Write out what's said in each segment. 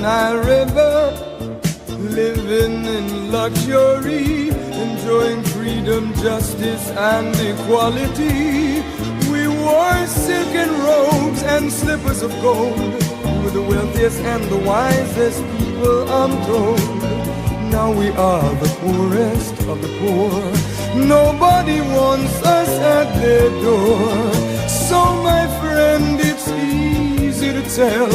Nile River, living in luxury, enjoying freedom, justice, and equality. We wore silken robes and slippers of gold. We were the wealthiest and the wisest people, I'm told. Now we are the poorest of the poor. Nobody wants us at their door. So my friend, it's easy to tell,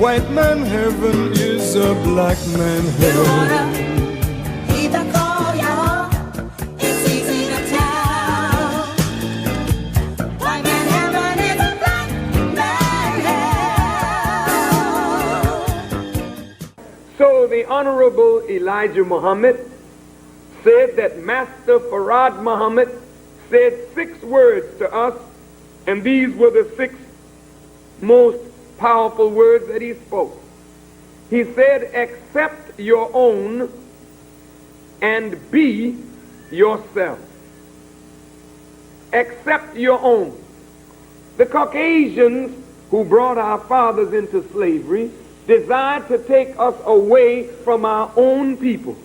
white man heaven is a black man hell. It's easy to tell, white man heaven is a black man hell. So the Honorable Elijah Muhammad said that Master Farad Muhammad said 6 words to us, and these were the 6 most powerful words that he spoke. He said, accept your own and be yourself. Accept your own. The Caucasians who brought our fathers into slavery desired to take us away from our own people,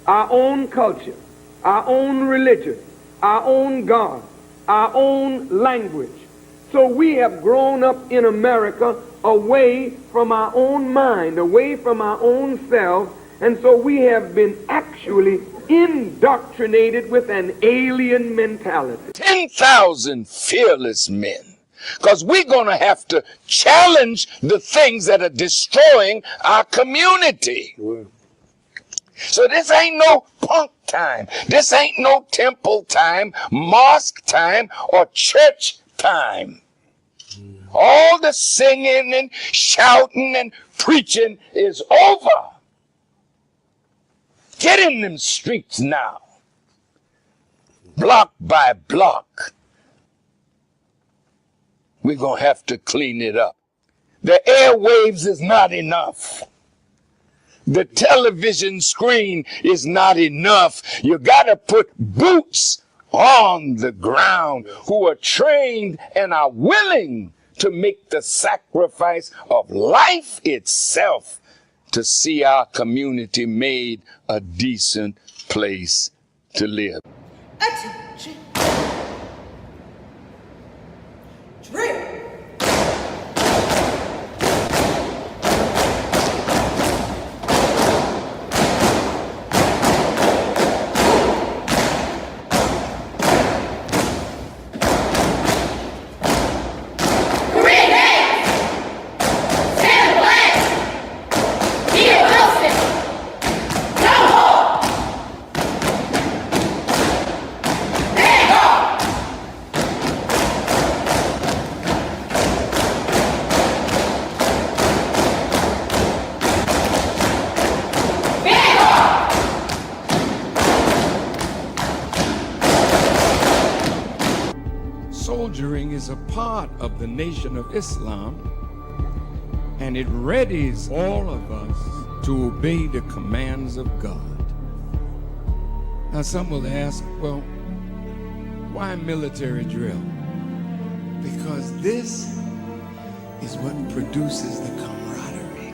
our own culture, our own religion, our own God, our own language. So we have grown up in America away from our own mind, away from our own selves, and so we have been actually indoctrinated with an alien mentality. 10,000 fearless men. Because we're going to have to challenge the things that are destroying our community. So this ain't no punk time. This ain't no temple time, mosque time, or church time. All the singing and shouting and preaching is over. Get in them streets now. Block by block. We're going to have to clean it up. The airwaves is not enough. The television screen is not enough. You got to put boots on the ground who are trained and are willing to make the sacrifice of life itself to see our community made a decent place to live. Attention. Drill. Soldiering is a part of the Nation of Islam, and it readies all of us to obey the commands of God. Now some will ask, well, why military drill? Because this is what produces the camaraderie.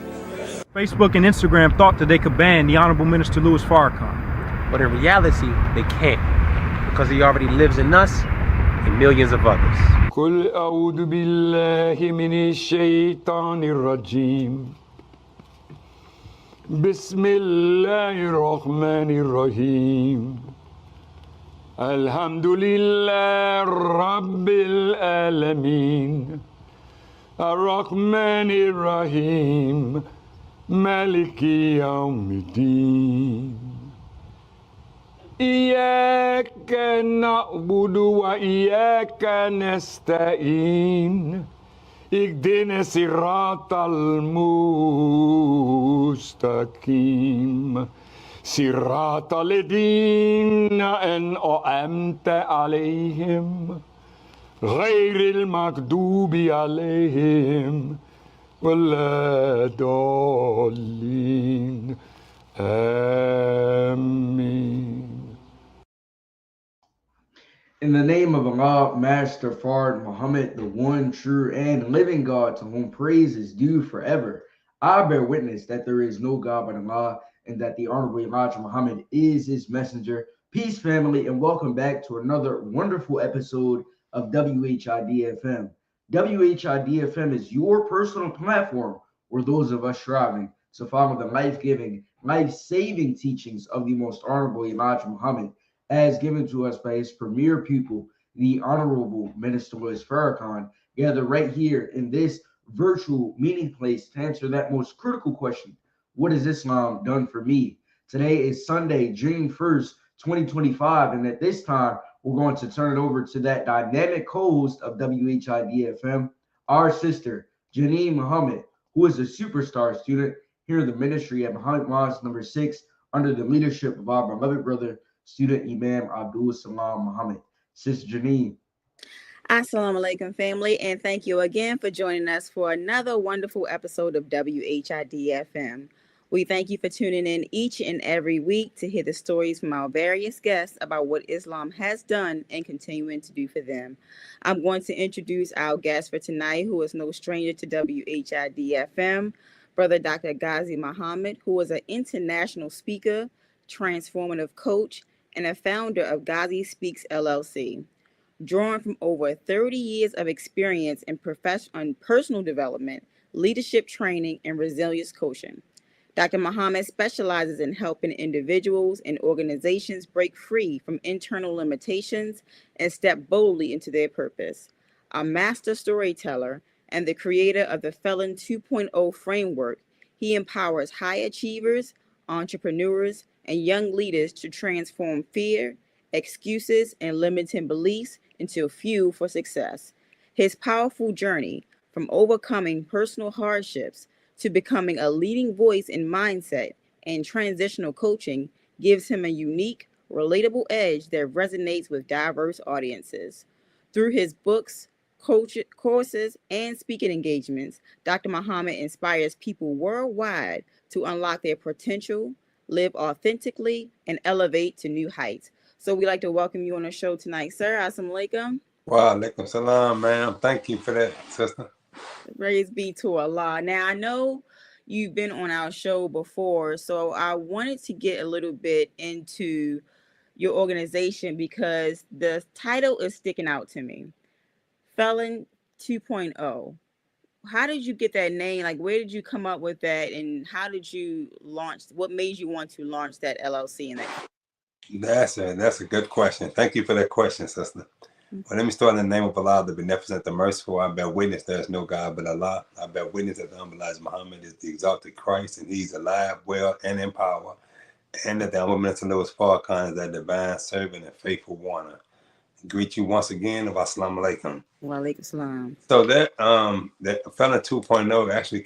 Facebook and Instagram thought that they could ban the Honorable Minister Louis Farrakhan. But in reality, they can't, because he already lives in us and millions of others. قل أعوذ بالله من الشيطان الرجيم بسم الله الرحمن الرحيم الحمد لله رب العالمين الرحمن الرحيم مالك يوم الدين إياك نعبد وإياك نستعين اهدنا الصراط المستقيم صراط الذين أنعمت عليهم غير المغضوب عليهم ولا الضالين آمين. In the name of Allah, Master Fard Muhammad, the one true and living God, to whom praise is due forever, I bear witness that there is no God but Allah, and that the Honorable Elijah Muhammad is his messenger. Peace, family, and welcome back to another wonderful episode of WHID-FM. WHID-FM is your personal platform where those of us striving to follow the life-giving, life-saving teachings of the most Honorable Elijah Muhammad as given to us by his premier pupil, the Honorable Minister Louis Farrakhan, gather right here in this virtual meeting place to answer that most critical question: what has Islam done for me? Today is Sunday, June 1st, 2025, and at this time, we're going to turn it over to that dynamic host of WHID-FM, our sister, Ghazi Muhammad, who is a superstar student here in the ministry at Muhammad Mosque number 6 under the leadership of our beloved brother, student Imam Abdul Salam Muhammad. Sister Janine. Assalamu alaikum, family, and thank you again for joining us for another wonderful episode of WHID-FM. We thank you for tuning in each and every week to hear the stories from our various guests about what Islam has done and continuing to do for them. I'm going to introduce our guest for tonight, who is no stranger to WHID-FM, Brother Dr. Ghazi Muhammad, who is an international speaker, transformative coach, and a founder of Ghazi Speaks LLC. Drawing from over 30 years of experience in personal development, leadership training, and resilience coaching. Dr. Muhammad specializes in helping individuals and organizations break free from internal limitations and step boldly into their purpose. A master storyteller and the creator of the Felon 2.0 framework, he empowers high achievers, entrepreneurs, and young leaders to transform fear, excuses, and limiting beliefs into fuel for success. His powerful journey from overcoming personal hardships to becoming a leading voice in mindset and transitional coaching gives him a unique, relatable edge that resonates with diverse audiences. Through his books, courses, and speaking engagements, Dr. Muhammad inspires people worldwide to unlock their potential, live authentically, and elevate to new heights. So we'd like to welcome you on the show tonight, sir. Assalamu alaikum. Wa alaikum salam, ma'am. Thank you for that, sister. Praise be to Allah. Now, I know you've been on our show before, so I wanted to get a little bit into your organization because the title is sticking out to me. Felon 2.0. How did you get that name? Like, where did you come up with that? And how did you launch? What made you want to launch that LLC and that? That's a good question. Thank you for that question, sister. Well, let me start in the name of Allah, the Beneficent, the Merciful. I bear witness there is no God but Allah. I bear witness that the humble Elijah Muhammad is the exalted Christ, and he's alive, well, and in power. And that the humble Minister Louis Farrakhan is that divine servant and faithful warner. Greet you once again of Assalamu alaikum. Wa alaikum salam. So that Felon 2.0 actually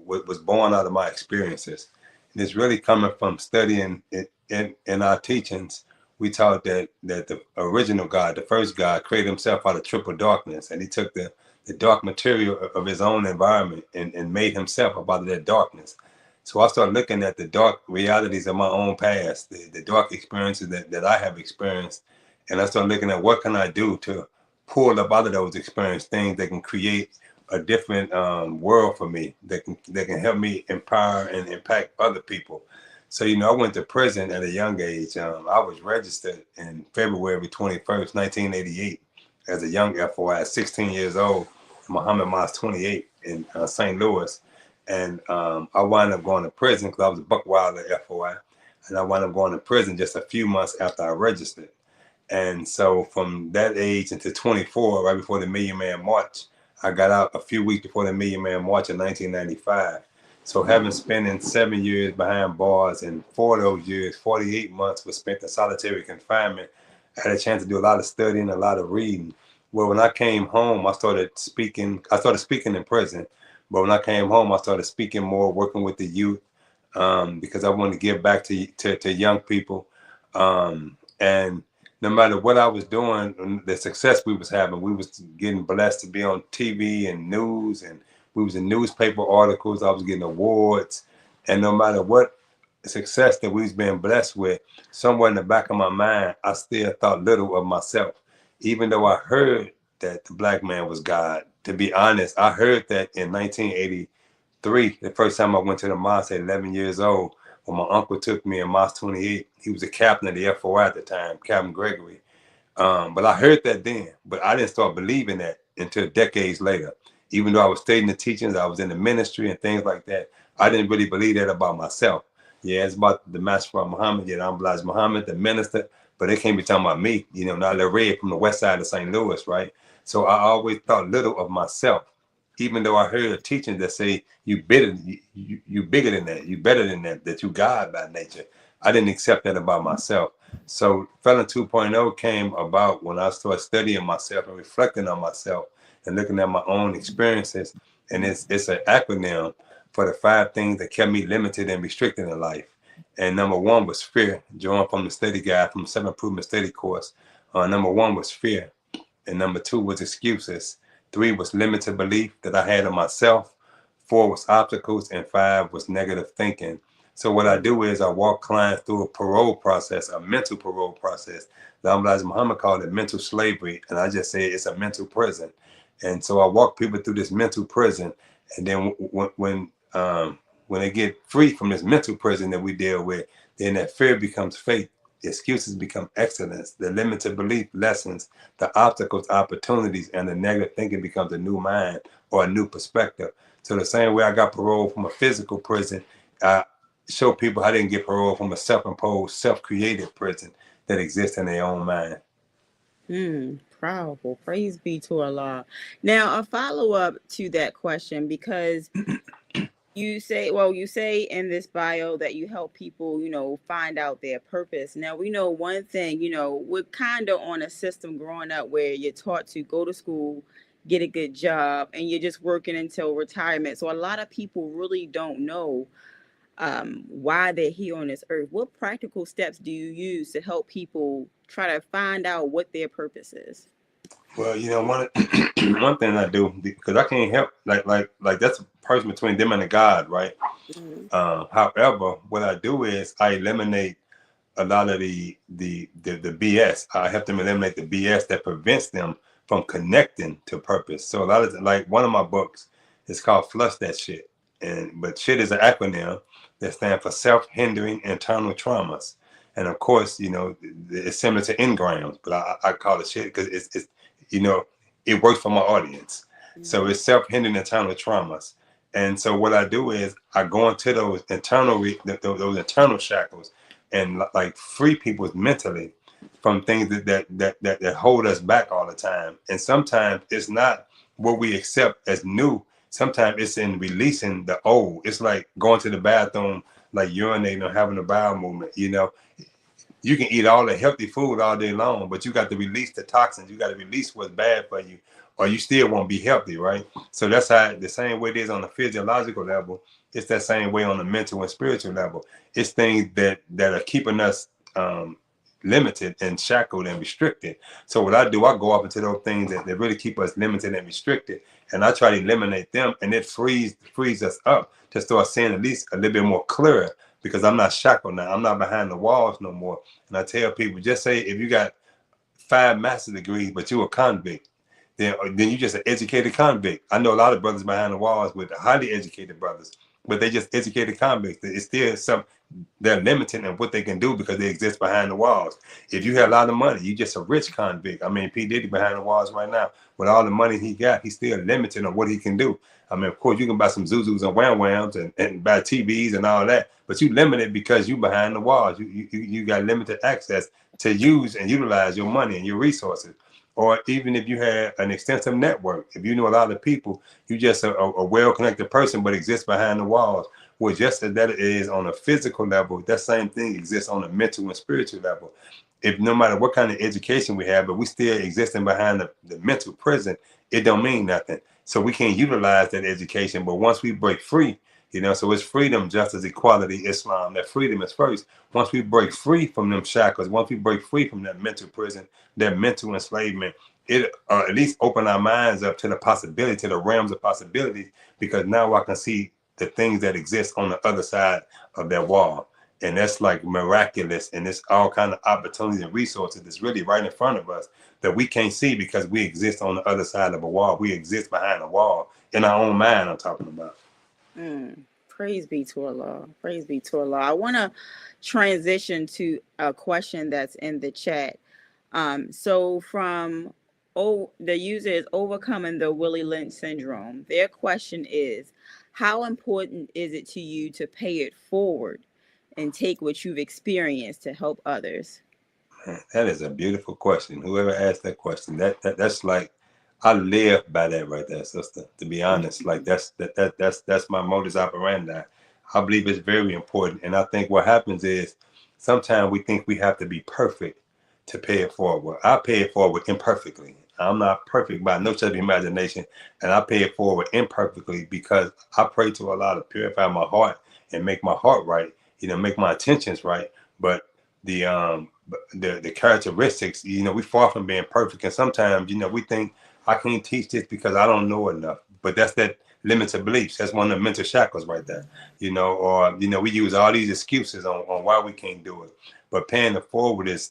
was born out of my experiences. And it's really coming from studying in our teachings. We taught that the original God, the first God, created himself out of triple darkness, and he took the dark material of his own environment and made himself up out of that darkness. So I started looking at the dark realities of my own past, the dark experiences that I have experienced, and I started looking at what can I do to pull up out of those experiences things that can create a different world for me, that can help me empower and impact other people. So, I went to prison at a young age. I was registered in February 21st, 1988 as a young FOI, 16 years old, Muhammad Mosque 28 in St. Louis. And I wound up going to prison because I was a Buckweiler FOI. And I wound up going to prison just a few months after I registered. And so from that age into 24, right before the Million Man March, I got out a few weeks before the Million Man March in 1995. So having spent 7 years behind bars, and 4 of those years, 48 months was spent in solitary confinement, I had a chance to do a lot of studying, a lot of reading. Well, when I came home, I started speaking in prison. But when I came home, I started speaking more, working with the youth, because I wanted to give back to young people. And no matter what I was doing, the success we was having, we was getting blessed to be on TV and news, and we was in newspaper articles. I was getting awards. And no matter what success that we was being blessed with, somewhere in the back of my mind, I still thought little of myself. Even though I heard that the black man was God. To be honest, I heard that in 1982 3, the first time I went to the mosque at 11 years old, when my uncle took me in Mosque 28. He was a captain of the FOI at the time, Captain Gregory. But I heard that then, but I didn't start believing that until decades later. Even though I was studying the teachings, I was in the ministry and things like that, I didn't really believe that about myself. Yeah, it's about the Master Muhammad, Ghazi Muhammad, the minister, but they can't be talking about me, now they're red from the west side of St. Louis, right? So I always thought little of myself, even though I heard a teaching that say you bigger than that, you better than that you God by nature. I didn't accept that about myself. So Felon 2.0 came about when I started studying myself and reflecting on myself and looking at my own experiences. And it's an acronym for the 5 things that kept me limited and restricted in life. And number 1 was fear, drawing from the study guide from the 7 Improvement Study course. Number 1 was fear. And number 2 was excuses. 3 was limited belief that I had in myself. 4 was obstacles. And 5 was negative thinking. So what I do is I walk clients through a parole process, a mental parole process. Ghazi Muhammad called it mental slavery. And I just say it's a mental prison. And so I walk people through this mental prison. And then when they get free from this mental prison that we deal with, then that fear becomes faith. Excuses become excellence. The limited belief lessons, the obstacles, opportunities, and the negative thinking becomes a new mind or a new perspective. So the same way I got parole from a physical prison, I show people how they can get parole from a self-imposed, self-created prison that exists in their own mind. Powerful. Praise be to Allah. Now, a follow-up to that question, because you say in this bio that you help people, find out their purpose. Now, we know one thing, we're kind of on a system growing up where you're taught to go to school, get a good job, and you're just working until retirement. So a lot of people really don't know why they're here on this earth. What practical steps do you use to help people try to find out what their purpose is? Well, one thing I do, because I can't help, like that's a person between them and the God, right? However, what I do is I eliminate a lot of the BS. I help them eliminate the BS that prevents them from connecting to purpose. So a lot of, like, one of my books is called Flush That Shit. But shit is an acronym that stands for self-hindering internal traumas. And of course, it's similar to engrams, but I call it shit because it's it works for my audience. So it's self-hindering internal traumas. And so what I do is I go into those internal shackles and like free people mentally from things that hold us back all the time. And sometimes it's not what we accept as new. Sometimes it's in releasing the old. It's like going to the bathroom, like urinating or having a bowel movement. You can eat all the healthy food all day long, but you got to release the toxins. You got to release what's bad for you, or you still won't be healthy, right? So that's how, the same way it is on the physiological level, it's that same way on the mental and spiritual level. It's things that are keeping us limited and shackled and restricted. So what I do, I go off into those things that really keep us limited and restricted, and I try to eliminate them, and it frees us up to start seeing at least a little bit more clearer, because I'm not shackled now. I'm not behind the walls no more. And I tell people, just say if you got 5 master's degrees, but you're a convict, then you just an educated convict. I know a lot of brothers behind the walls with highly educated brothers, but they just educated convicts. It's still they're limited in what they can do because they exist behind the walls. If you have a lot of money, you're just a rich convict. I mean, P. Diddy behind the walls right now, with all the money he got, he's still limited on what he can do. I mean, of course, you can buy some Zuzus and Wham Whams and buy TVs and all that, but you limited because you behind the walls. You got limited access to use and utilize your money and your resources. Or even if you had an extensive network, if you know a lot of people, you just a well-connected person, but exists behind the walls. Well, just as that is on a physical level, that same thing exists on a mental and spiritual level. If no matter what kind of education we have, but we still existing behind the mental prison, it don't mean nothing. So we can't utilize that education. But once we break free, so it's freedom, justice, equality, Islam. That freedom is first. Once we break free from them shackles, once we break free from that mental prison, that mental enslavement, it at least open our minds up to the possibility, to the realms of possibilities, because now I can see the things that exist on the other side of that wall. And that's like miraculous, and it's all kind of opportunities and resources that's really right in front of us that we can't see because we exist on the other side of a wall. We exist behind a wall in our own mind, I'm talking about. Praise be to Allah. Praise be to Allah. I want to transition to a question that's in the chat. So from the user is overcoming the Willie Lynch syndrome. Their question is, how important is it to you to pay it forward and take what you've experienced to help others? That is a beautiful question. Whoever asked that question, that's like, I live by that right there, sister. To be honest, like that's my modus operandi. I believe it's very important, and I think what happens is sometimes we think we have to be perfect to pay it forward. I pay it forward imperfectly. I'm not perfect by no stretch of imagination, and I pay it forward imperfectly because I pray to Allah to purify my heart and make my heart right. Make my intentions right, but the characteristics, we far from being perfect, and sometimes we think I can't teach this because I don't know enough. But that's that limited beliefs. That's one of the mental shackles right there. Or we use all these excuses on why we can't do it. But paying it forward is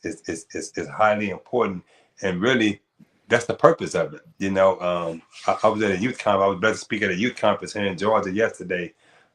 highly important, and really that's the purpose of it. I was at a youth conference. I was blessed to speak at a youth conference here in Georgia yesterday,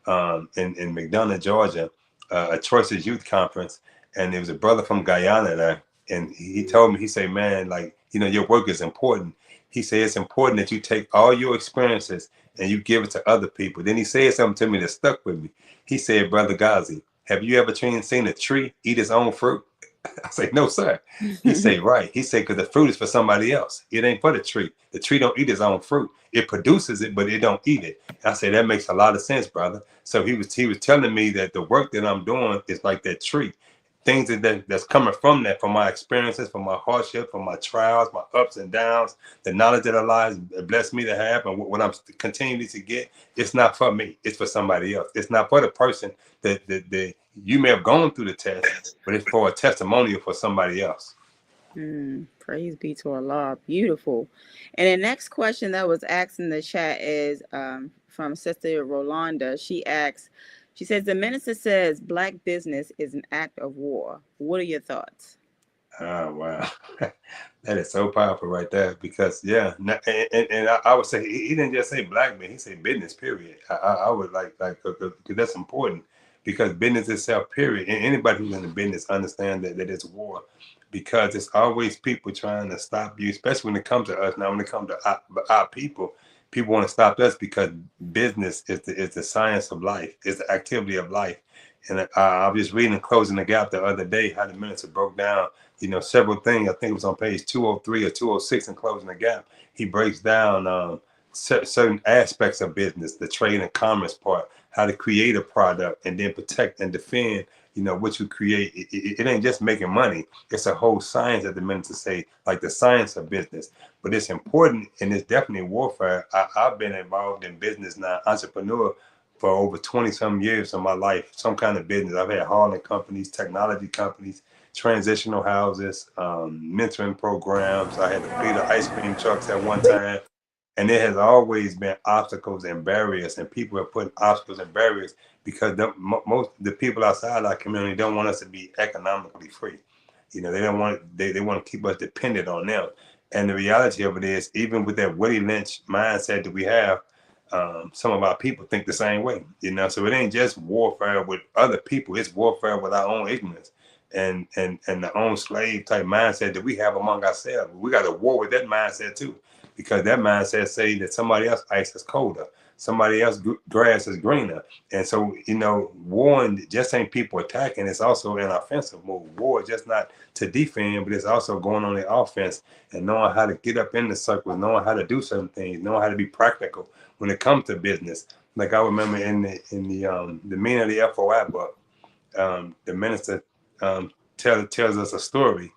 in McDonough, Georgia, a Choices Youth Conference, and there was a brother from Guyana there, and he told me, he said, man, like, your work is important. He said it's important that you take all your experiences and you give it to other people. Then he said something to me that stuck with me. He said, Brother Ghazi, have you ever seen a tree eat its own fruit? I said, no, sir. He said, right. He said, because the fruit is for somebody else. It ain't for the tree. The tree don't eat its own fruit. It produces it, but it don't eat it. I said, that makes a lot of sense, brother. So he was telling me that the work that I'm doing is like that tree. Things that's coming from that, from my experiences, from my hardship, from my trials, my ups and downs, the knowledge that Allah has blessed me to have, and what I'm continuing to get, it's not for me. It's for somebody else. It's not for the person that you may have gone through the test, but it's for a testimonial for somebody else. Praise be to Allah. Beautiful. And the next question that was asked in the chat is from Sister Rolanda. She says, the minister says black business is an act of war. What are your thoughts? Oh, wow. That is so powerful right there, because, yeah. And I would say, he didn't just say black man, he said business, period. I would like, because that's important, because business itself, period. And anybody who's in the business understands that it's war, because it's always people trying to stop you, especially when it comes to us. Now, when it comes to our people want to stop us, because business is the science of life, it's the activity of life. And I was just reading Closing the Gap the other day, how the minister broke down, several things. I think it was on page 203 or 206 in Closing the Gap. He breaks down certain aspects of business, the trade and commerce part, how to create a product and then protect and defend what you create. It ain't just making money. It's a whole science, that the minister say, like the science of business. But it's important, and it's definitely warfare. I've been involved in business now, entrepreneur, for over 20-some years of my life, some kind of business. I've had hauling companies, technology companies, transitional houses, mentoring programs. I had a fleet of ice cream trucks at one time. And there has always been obstacles and barriers, and people have put obstacles and barriers because most the people outside our community don't want us to be economically free. They don't want, they want to keep us dependent on them. And the reality of it is, even with that Willie Lynch mindset that we have, some of our people think the same way. So it ain't just warfare with other people; it's warfare with our own ignorance and the own slave type mindset that we have among ourselves. We got to war with that mindset too, because that mindset say that somebody else ice is colder, somebody else grass is greener. And so, warring just ain't people attacking, it's also an offensive move. War is just not to defend, but it's also going on the offense and knowing how to get up in the circle, knowing how to do certain things, knowing how to be practical when it comes to business. Like I remember in the meaning of the FOI book, the minister tells us a story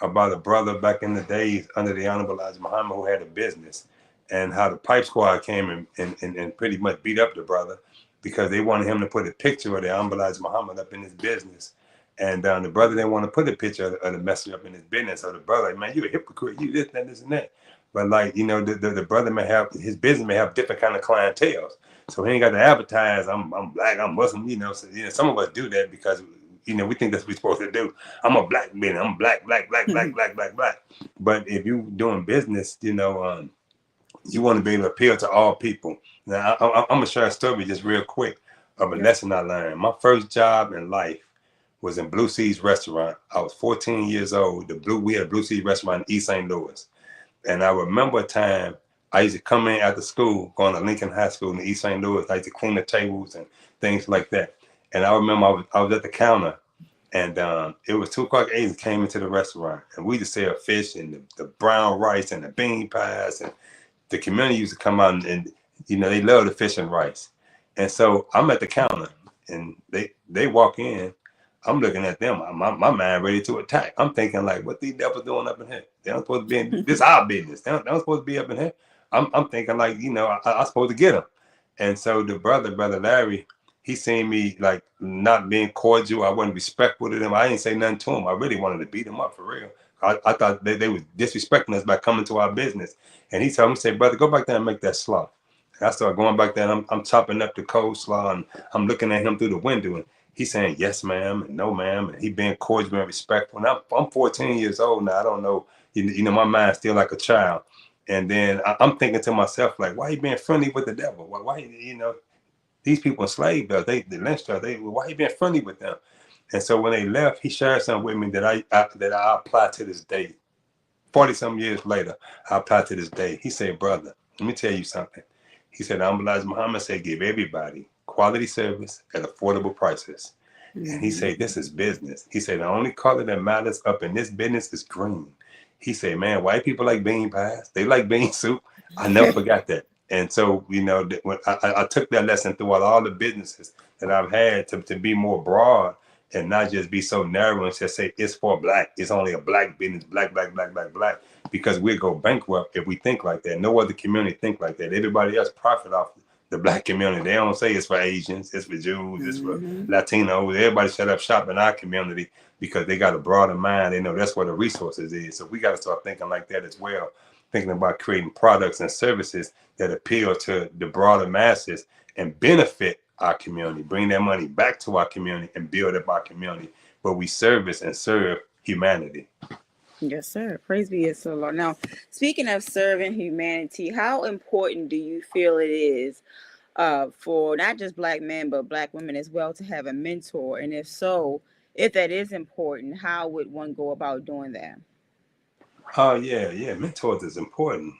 about a brother back in the days under the Honorable Ghazi Muhammad who had a business, and how the pipe squad came and pretty much beat up the brother because they wanted him to put a picture of the Honorable Ghazi Muhammad up in his business. And the brother didn't want to put a picture of the messenger up in his business. So the brother, like, man, you a hypocrite, you this and that. But like, the brother may have, his business may have different kind of clientele. So he ain't got to advertise, I'm black, I'm Muslim, So, some of us do that because we think that's what we're supposed to do. I'm a black man. I'm black. But if you doing business, you want to be able to appeal to all people. Now, I'm going to share a story just real quick of a lesson I learned. My first job in life was in Blue Seas Restaurant. I was 14 years old. We had a Blue Seas Restaurant in East St. Louis. And I remember a time I used to come in after school, going to Lincoln High School in East St. Louis. I used to clean the tables and things like that. And I remember I was at the counter, and it was 2 o'clock. Agents came into the restaurant, and we just sell fish and the brown rice and the bean pies, and the community used to come out and they love the fish and rice. And so I'm at the counter, and they walk in. I'm looking at them. My mind ready to attack. I'm thinking like, what these devils doing up in here? They don't supposed to be in this our business. They don't supposed to be up in here. I'm thinking like, I'm supposed to get them. And so the brother Larry, he seen me like not being cordial. I wasn't respectful to them. I didn't say nothing to him. I really wanted to beat them up for real. I thought they was disrespecting us by coming to our business. And he told me, say, brother, go back there and make that slaw. And I started going back there, and I'm chopping up the coleslaw, and I'm looking at him through the window, and he's saying, yes, ma'am, and no, ma'am. And he being cordial and respectful. And I'm 14 years old now. I don't know. My mind's still like a child. And then I'm thinking to myself, like, why are you being friendly with the devil? Why these people enslaved us. They lynched us. Why are you being friendly with them? And so when they left, he shared something with me that I apply to this day. 40-some years later, I apply to this day. He said, brother, let me tell you something. He said, Ghazi Muhammad said, give everybody quality service at affordable prices. Mm-hmm. And he said, this is business. He said, the only color that matters up in this business is green. He said, man, white people like bean pies. They like bean soup. I never forgot that. And so, when I took that lesson throughout all the businesses that I've had to be more broad and not just be so narrow and just say it's for black. It's only a black business, black, because we go bankrupt if we think like that. No other community think like that. Everybody else profit off the black community. They don't say it's for Asians, it's for Jews, it's for Latinos. Everybody shut up shop in our community because they got a broader mind. They know that's where the resources is. So we got to start thinking like that as well, thinking about creating products and services that appeal to the broader masses and benefit our community, bring that money back to our community and build up our community where we service and serve humanity. Yes, sir. Praise be to the Lord. Now, speaking of serving humanity, how important do you feel it is for not just black men, but black women as well to have a mentor? And if so, if that is important, how would one go about doing that? Oh, yeah. Mentors is important,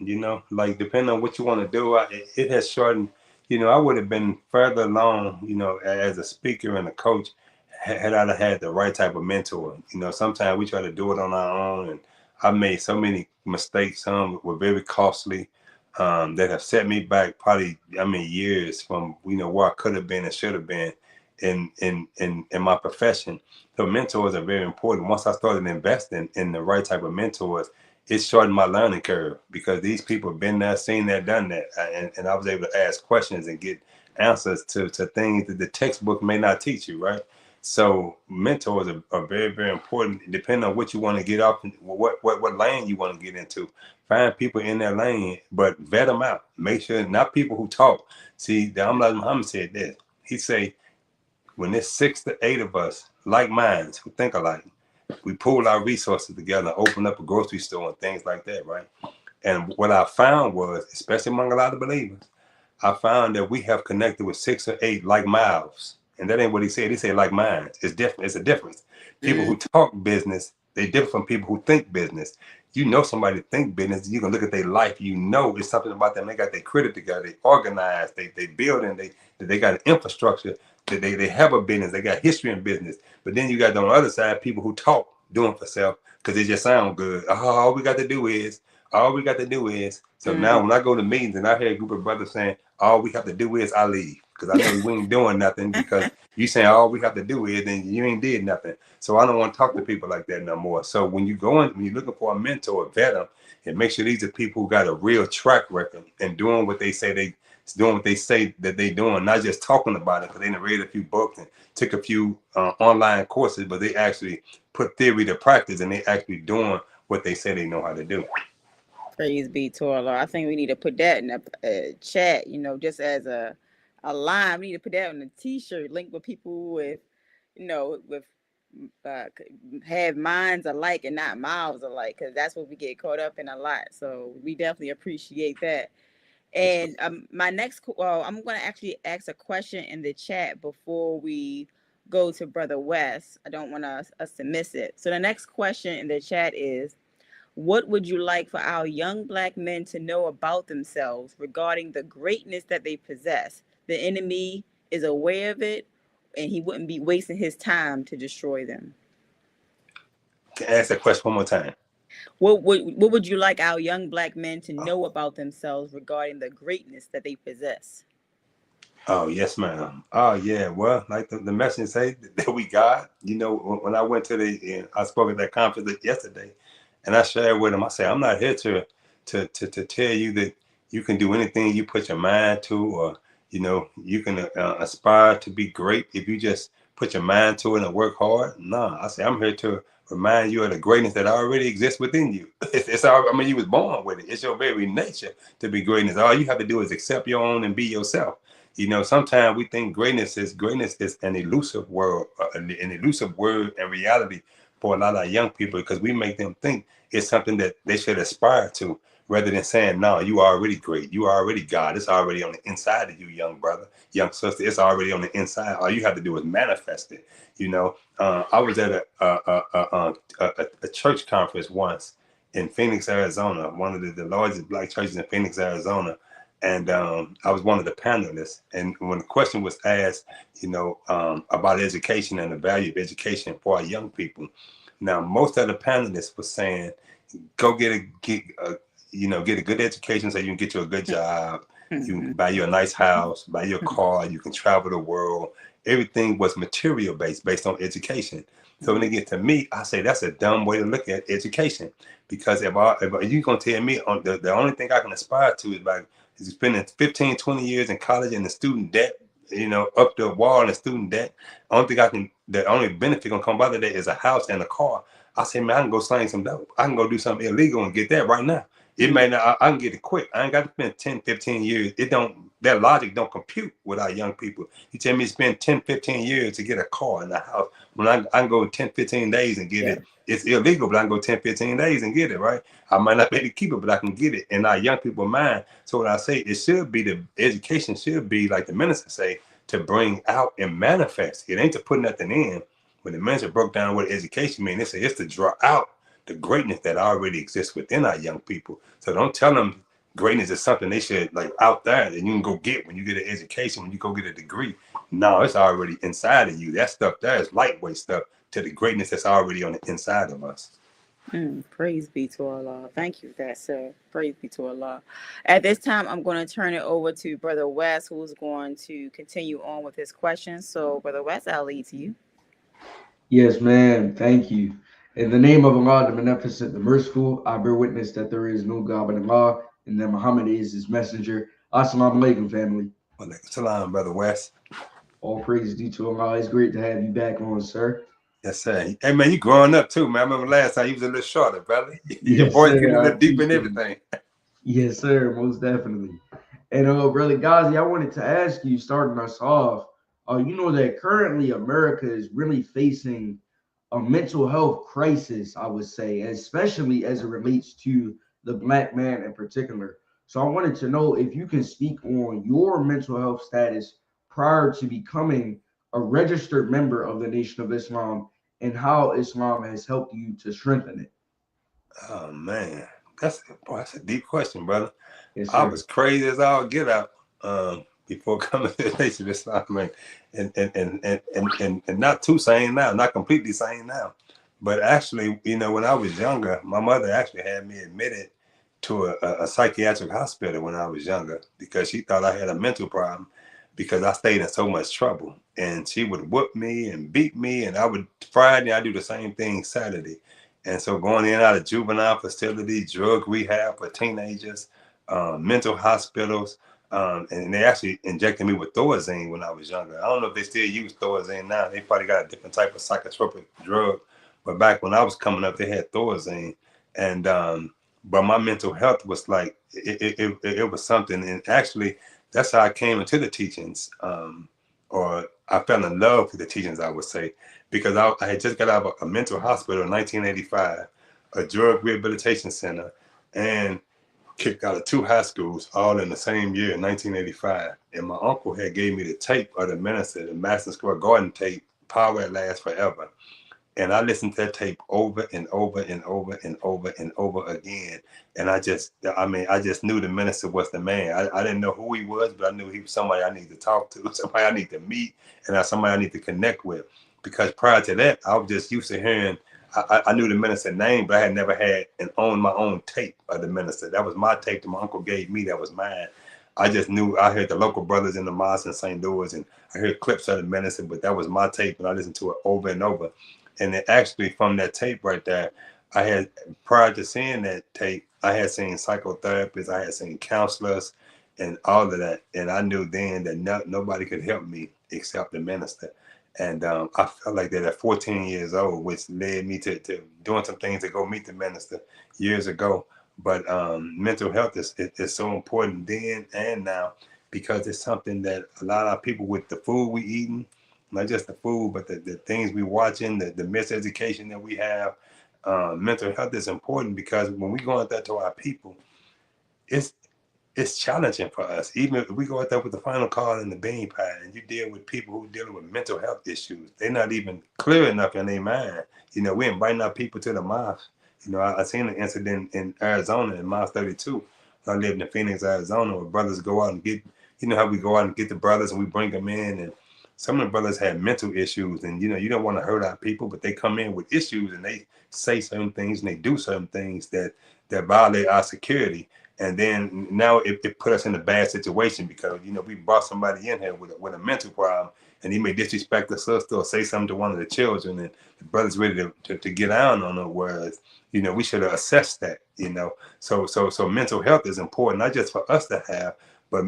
like depending on what you want to do, it has shortened, I would have been further along, as a speaker and a coach had I had the right type of mentor. Sometimes we try to do it on our own, and I made so many mistakes. Some were very costly, that have set me back probably, years from, where I could have been and should have been in my profession. So mentors are very important. Once I started investing in the right type of mentors, it shortened my learning curve because these people have been there, seen that, done that. And I was able to ask questions and get answers to things that the textbook may not teach you, right? So mentors are very, very important, depending on what you want to get off, what lane you want to get into. Find people in that lane, but vet them out. Make sure not people who talk. See, the Ghazi Muhammad said this. He say, when there's 6 to 8 of us, like minds, who think alike, we pool our resources together, open up a grocery store and things like that, right? And what I found was, especially among a lot of believers, I found that we have connected with 6 or 8 like mouths. And that ain't what he said. He said like minds. It's different. It's a difference. People who talk business, they differ from people who think business. Somebody think business, you can look at their life, it's something about them. They got their credit together, they organized, they building, they got an infrastructure, they have a business, they got history in business. But then you got on the other side people who talk, doing for self, because they just sound good. All we got to do is. So now when I go to meetings and I hear a group of brothers saying, all we have to do is, I leave. Because I know we ain't doing nothing, because you saying all we have to do is, then you ain't did nothing. So I don't want to talk to people like that no more. So when you're looking for a mentor, a vet them, and make sure these are people who got a real track record and doing what they say that they doing, not just talking about it, because they done read a few books and took a few online courses, but they actually put theory to practice and they actually doing what they say they know how to do. Praise be to our Lord. I think we need to put that in the chat, just as a line. We need to put that on a t-shirt, link with people with have minds alike and not mouths alike, because that's what we get caught up in a lot. So we definitely appreciate that. And my next, well, I'm going to actually ask a question in the chat before we go to Brother West. I don't want us to miss it. So the next question in the chat is, what would you like for our young Black men to know about themselves regarding the greatness that they possess? The enemy is aware of it, and he wouldn't be wasting his time to destroy them. Ask that question one more time. What would you like our young Black men to know about themselves regarding the greatness that they possess? Oh, yes, ma'am. Oh, yeah. Well, like the message say that we got, you know, when I went to I spoke at that conference yesterday, and I shared with them, I said, I'm not here to tell you that you can do anything you put your mind to, or, you know, you can aspire to be great if you just put your mind to it and work hard. No, I say, I'm here to remind you of the greatness that already exists within you. It's all, I mean, you was born with it. It's your very nature to be greatness. All you have to do is accept your own and be yourself. You know, sometimes we think greatness is an elusive word, an elusive word and reality for a lot of young people, because we make them think it's something that they should aspire to, rather than saying, no, you are already great. You are already God. It's already on the inside of you, young brother, young sister. It's already on the inside. All you have to do is manifest it. You know, I was at a church conference once in Phoenix, Arizona, one of the largest Black churches in Phoenix, Arizona. And I was one of the panelists. And when the question was asked, you know, about education and the value of education for our young people, now most of the panelists were saying, go get a good education so you can get you a good job. You can buy you a nice house, buy you a car, you can travel the world. Everything was material based on education. So when they get to me, I say that's a dumb way to look at education, because if you're gonna tell me on the only thing I can aspire to is like spending 15, 20 years in college and the student debt, you know, up the wall in the student debt. The only benefit gonna come out of that is a house and a car. I say, man, I can go slang some dope. I can go do something illegal and get that right now. It may not, I can get it quick. I ain't got to spend 10, 15 years. That logic don't compute with our young people. You tell me to spend 10, 15 years to get a car and a house. When I can go 10, 15 days and get it. It's illegal, but I can go 10, 15 days and get it, right? I might not be able to keep it, but I can get it in our young people's mind. So what I say, it should be, the education should be, like the minister say, to bring out and manifest. It ain't to put nothing in. When the minister broke down what education means, they say it's to draw out the greatness that already exists within our young people. So don't tell them greatness is something they should like out there that you can go get when you get an education, when you go get a degree. No, it's already inside of you. That stuff there is lightweight stuff to the greatness that's already on the inside of us. Praise be to Allah. Thank you for that, sir. Praise be to Allah. At this time, I'm going to turn it over to Brother West, who's going to continue on with his questions. So, Brother West, I'll lead to you. Yes, ma'am. Thank you. In the name of Allah, the Beneficent, the Merciful, I bear witness that there is no God but Allah, and that Muhammad is his messenger. Assalamu alaikum, family. Walaikum salam, Brother West. All praise due to Allah. It's great to have you back on, sir. Yes, sir. Hey, man, you growing up too, man. I remember last time you was a little shorter, brother. Your Yes, voice sir. getting a little deep in everything. Yes, sir. Most definitely. And Brother Ghazi, I wanted to ask you, starting us off, you know that currently America is really facing a mental health crisis, I would say, especially as it relates to the Black man in particular. So I wanted to know if you can speak on your mental health status prior to becoming a registered member of the Nation of Islam, and how Islam has helped you to strengthen it. Oh man, that's a deep question, brother. Yes, I sir. was crazy as all get out before coming to the Nation of Islam, man. And not too sane now, not completely sane now. But actually, you know, when I was younger, my mother actually had me admitted to a psychiatric hospital when I was younger, because she thought I had a mental problem because I stayed in so much trouble. And she would whoop me and beat me, and I would Friday, I do the same thing Saturday. And so going in and out of juvenile facilities, drug rehab for teenagers, mental hospitals, and they actually injected me with Thorazine when I was younger. I don't know if they still use Thorazine now. They probably got a different type of psychotropic drug. But back when I was coming up, they had Thorazine. And but my mental health was like, it was something. And actually, that's how I came into the teachings, or I fell in love with the teachings, I would say, because I had just got out of a mental hospital in 1985, a drug rehabilitation center. And kicked out of 2 high schools, all in the same year, in 1985. And my uncle had gave me the tape of the minister, the Madison Square Garden tape, Power at Last Forever. And I listened to that tape over and over and over and over and over again. And I just knew the minister was the man. I didn't know who he was, but I knew he was somebody I need to talk to, somebody I need to meet, and somebody I need to connect with. Because prior to that, I was just used to hearing, I knew the minister's name, but I had never had and owned my own tape of the minister. That was my tape that my uncle gave me, that was mine. I just knew, I heard the local brothers in the mosque in St. Louis, and I heard clips of the minister, but that was my tape, and I listened to it over and over. And then actually from that tape right there, I had, prior to seeing that tape, I had seen psychotherapists, I had seen counselors, and all of that. And I knew then that nobody could help me except the minister. And I felt like that at 14 years old, which led me to doing some things to go meet the minister years ago. But mental health is so important then and now, because it's something that a lot of people, with the food we eating, not just the food, but the things we watching, the miseducation that we have, mental health is important, because when we go out there to our people, it's challenging for us. Even if we go out there with the final call and the bean pie, and you deal with people who dealing with mental health issues, they're not even clear enough in their mind. You know, we're inviting our people to the mosque. You know, I seen an incident in Arizona, in Mile 32. I lived in Phoenix, Arizona, where brothers go out and get, you know how we go out and get the brothers and we bring them in, and some of the brothers had mental issues, and you know, you don't want to hurt our people, but they come in with issues and they say certain things and they do certain things that violate our security. And then now it put us in a bad situation, because, you know, we brought somebody in here with a mental problem, and he may disrespect the sister or say something to one of the children, and the brother's ready to get down on them. Whereas, you know, we should have assessed that, you know. So mental health is important, not just for us to have, but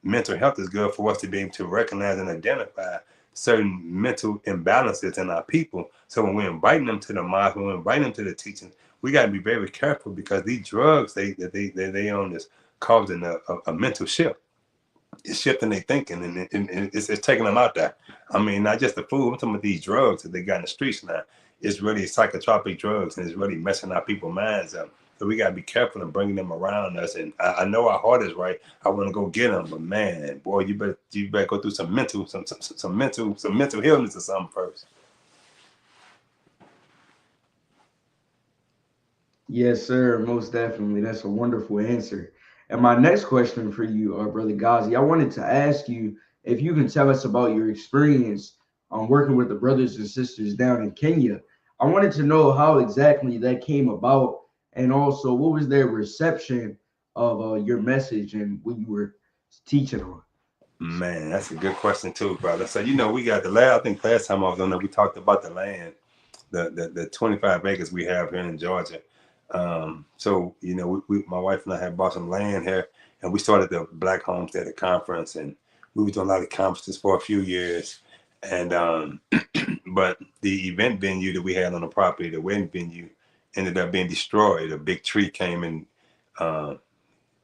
mental health is good for us to be able to recognize and identify certain mental imbalances in our people. So when we're inviting them to the mosque, when we're inviting them to the teachings, we got to be very careful, because these drugs they on is causing a mental shift. It's shifting their thinking, and it's taking them out there. I mean, not just the food. I'm talking about these drugs that they got in the streets now. It's really psychotropic drugs, and it's really messing our people's minds up. So we got to be careful in bringing them around us. And I know our heart is right. I want to go get them, but man, boy, you better go through some mental illness or something first. Yes, sir. Most definitely. That's a wonderful answer. And my next question for you, Brother Ghazi, I wanted to ask you if you can tell us about your experience on working with the brothers and sisters down in Kenya. I wanted to know how exactly that came about, and also what was their reception of your message and what you were teaching on. Man, that's a good question too, brother. So, you know, we got I think last time I was on there, we talked about the land, the 25 acres we have here in Georgia. So, you know, my wife and I had bought some land here, and we started the Black Homestead Conference, and we were doing a lot of conferences for a few years. And but the event venue that we had on the property, the wedding venue, ended up being destroyed. A big tree came and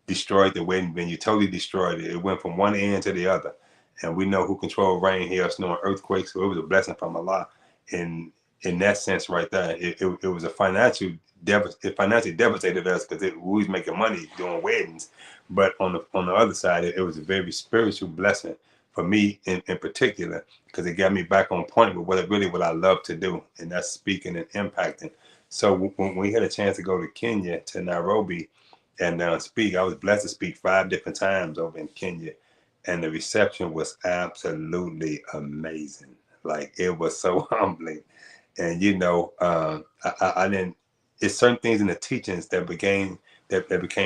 destroyed the wedding venue, totally destroyed it. It went from one end to the other. And we know who controlled rain, hail, snow, and earthquakes. So it was a blessing from Allah. In that sense right there, it was a financially devastated us, because we was making money doing weddings. But on the other side, it was a very spiritual blessing for me in particular, because it got me back on point with what I love to do, and that's speaking and impacting. So when we had a chance to go to Kenya, to Nairobi, and speak, I was blessed to speak 5 different times over in Kenya, and the reception was absolutely amazing. Like, it was so humbling. And you know, I didn't. It's certain things in the teachings that became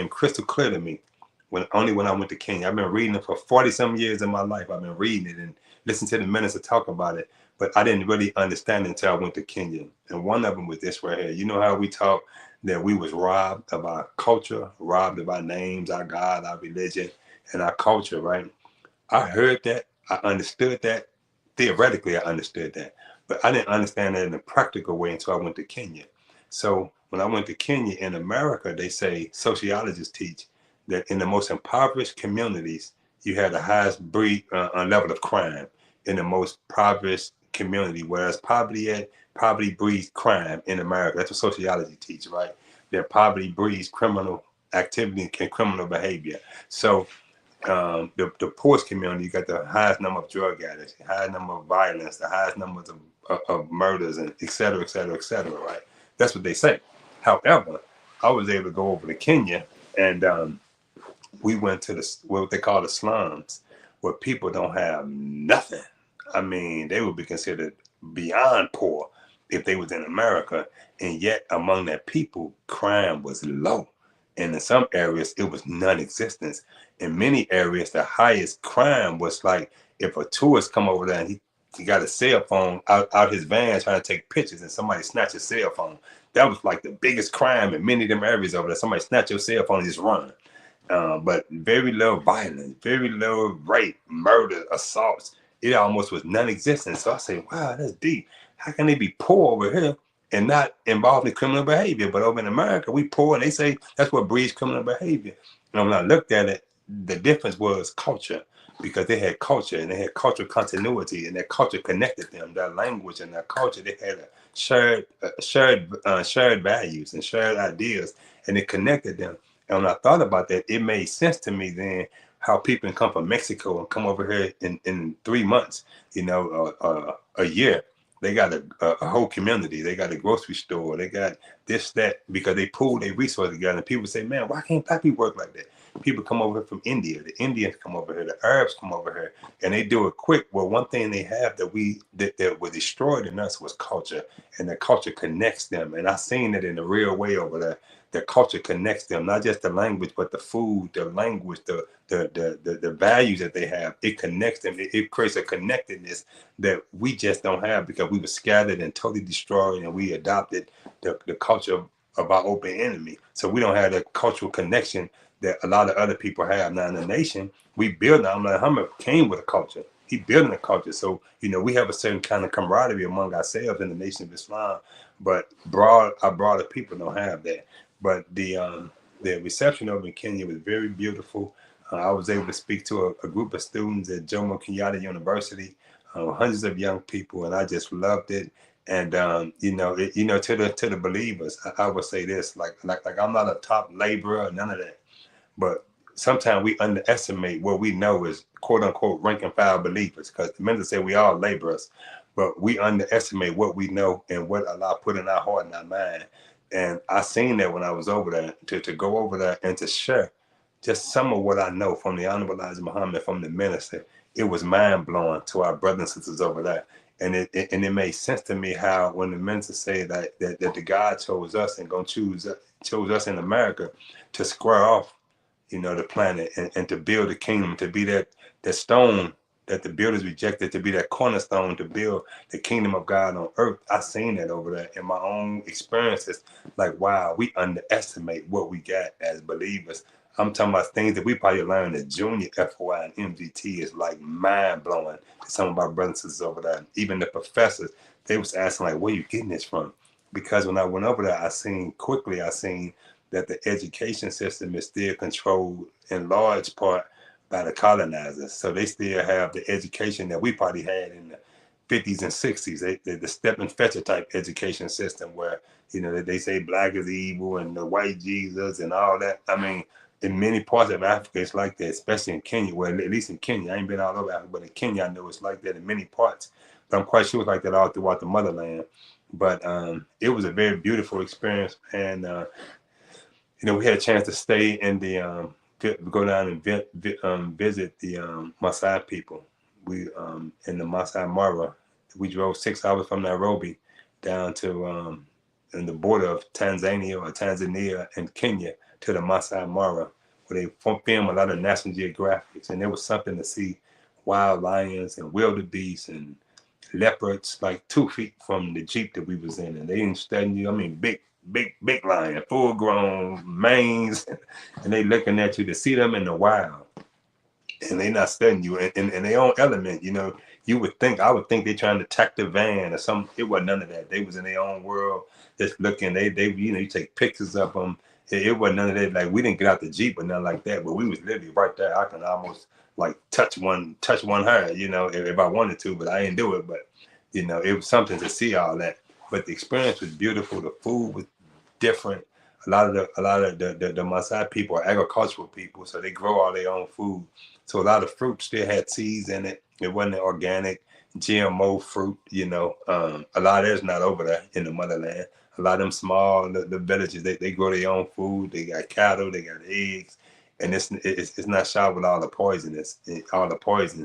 crystal clear to me when I went to Kenya. I've been reading it for 40-some years in my life. I've been reading it and listening to the minister talk about it, but I didn't really understand it until I went to Kenya. And one of them was this right here. You know how we talk that we was robbed of our culture, robbed of our names, our God, our religion, and our culture, right? I heard that. I understood that. Theoretically, I understood that. But I didn't understand that in a practical way until I went to Kenya. So when I went to Kenya, in America, they say, sociologists teach that in the most impoverished communities, you have the highest level of crime in the most impoverished community, whereas poverty breeds crime in America. That's what sociology teaches, right? That poverty breeds criminal activity and criminal behavior. So the poorest community, you got the highest number of drug addicts, the highest number of violence, the highest numbers of murders, and et cetera, et cetera, et cetera, right? That's what they say. However, I was able to go over to Kenya, and we went to what they call the slums, where people don't have nothing. I mean, they would be considered beyond poor if they was in America, and yet among that people, crime was low. And in some areas, it was non-existent. In many areas, the highest crime was like if a tourist come over there and he got a cell phone out his van trying to take pictures, and somebody snatch his cell phone. That was like the biggest crime in many of them areas over there. Somebody snatch your cell phone and just run. But very little violence, very little rape, murder, assaults. It almost was non-existent. So I say, wow, that's deep. How can they be poor over here and not involved in criminal behavior? But over in America, we poor, and they say that's what breeds criminal behavior. And when I looked at it, the difference was culture, because they had culture and they had cultural continuity, and that culture connected them. Their language and their culture, they had a shared values and shared ideas, and it connected them. And when I thought about that, it made sense to me then how people can come from Mexico and come over here in 3 months, a year. They got a whole community. They got a grocery store. They got this, that, because they pool their resources together. And people say, man, why can't black people work like that? People come over here from India. The Indians come over here. The Arabs come over here. And they do it quick. Well, one thing they have that was destroyed in us was culture. And the culture connects them. And I seen it in a real way over there. The culture connects them, not just the language, but the food, the language, the values that they have. It connects them. It creates a connectedness that we just don't have, because we were scattered and totally destroyed, and we adopted the culture of our open enemy. So we don't have that cultural connection that a lot of other people have. Now in the nation, we build. I'm like, Muhammad came with a culture. He building a culture. So, we have a certain kind of camaraderie among ourselves in the Nation of Islam, but our broader people don't have that. But the reception over in Kenya was very beautiful. I was able to speak to a group of students at Jomo Kenyatta University, hundreds of young people, and I just loved it. And to the believers, I would say this: like I'm not a top laborer, none of that. But sometimes we underestimate what we know is quote unquote rank and file believers, because the minister said we all laborers, but we underestimate what we know and what Allah put in our heart and our mind. And I seen that when I was over there, to go over there and to share just some of what I know from the Honorable Ghazi Muhammad, from the minister. It was mind blowing to our brothers and sisters over there. And it made sense to me how when the minister said that the God chose us and chose us in America to square off, the planet and to build a kingdom, to be that stone that the builders rejected, to be that cornerstone to build the kingdom of God on earth. I seen that over there in my own experiences. Like, wow, we underestimate what we got as believers. I'm talking about things that we probably learned at junior FOI and MGT is like mind blowing to some of our brothers and sisters over there. Even the professors, they was asking like, where you getting this from? Because when I went over there, I seen that the education system is still controlled in large part by the colonizers. So they still have the education that we probably had in the 50s and 60s, the step and fetcher type education system where, they say black is evil and the white Jesus and all that. I mean, in many parts of Africa, it's like that, especially in Kenya. Well, at least in Kenya, I ain't been all over Africa, but in Kenya, I know it's like that in many parts. But I'm quite sure it's like that all throughout the motherland. But it was a very beautiful experience. And, we had a chance to stay in the, go down and visit the Maasai people. We in the Maasai Mara. We drove 6 hours from Nairobi down to in the border of Tanzania and Kenya to the Maasai Mara, where they film a lot of National Geographics, and there was something to see wild lions and wildebeest and leopards like 2 feet from the Jeep that we was in, and they didn't study you. I mean, big lion, full grown manes, and they looking at you to see them in the wild, and they not studying you in their own element. I would think they trying to attack the van or something. It wasn't none of that. They was in their own world, just looking. They you take pictures of them. It wasn't none of that. Like, we didn't get out the Jeep or nothing like that, but we was literally right there. I can almost like touch one hair, if I wanted to, but I didn't do it. But it was something to see all that. But the experience was beautiful. The food was different. A lot of the Maasai people are agricultural people, so they grow all their own food. So a lot of fruit still had seeds in it. It wasn't organic GMO fruit, a lot of it's not over there in the motherland. A lot of them small, the villages, they grow their own food. They got cattle, they got eggs, and it's not shot with all the poison.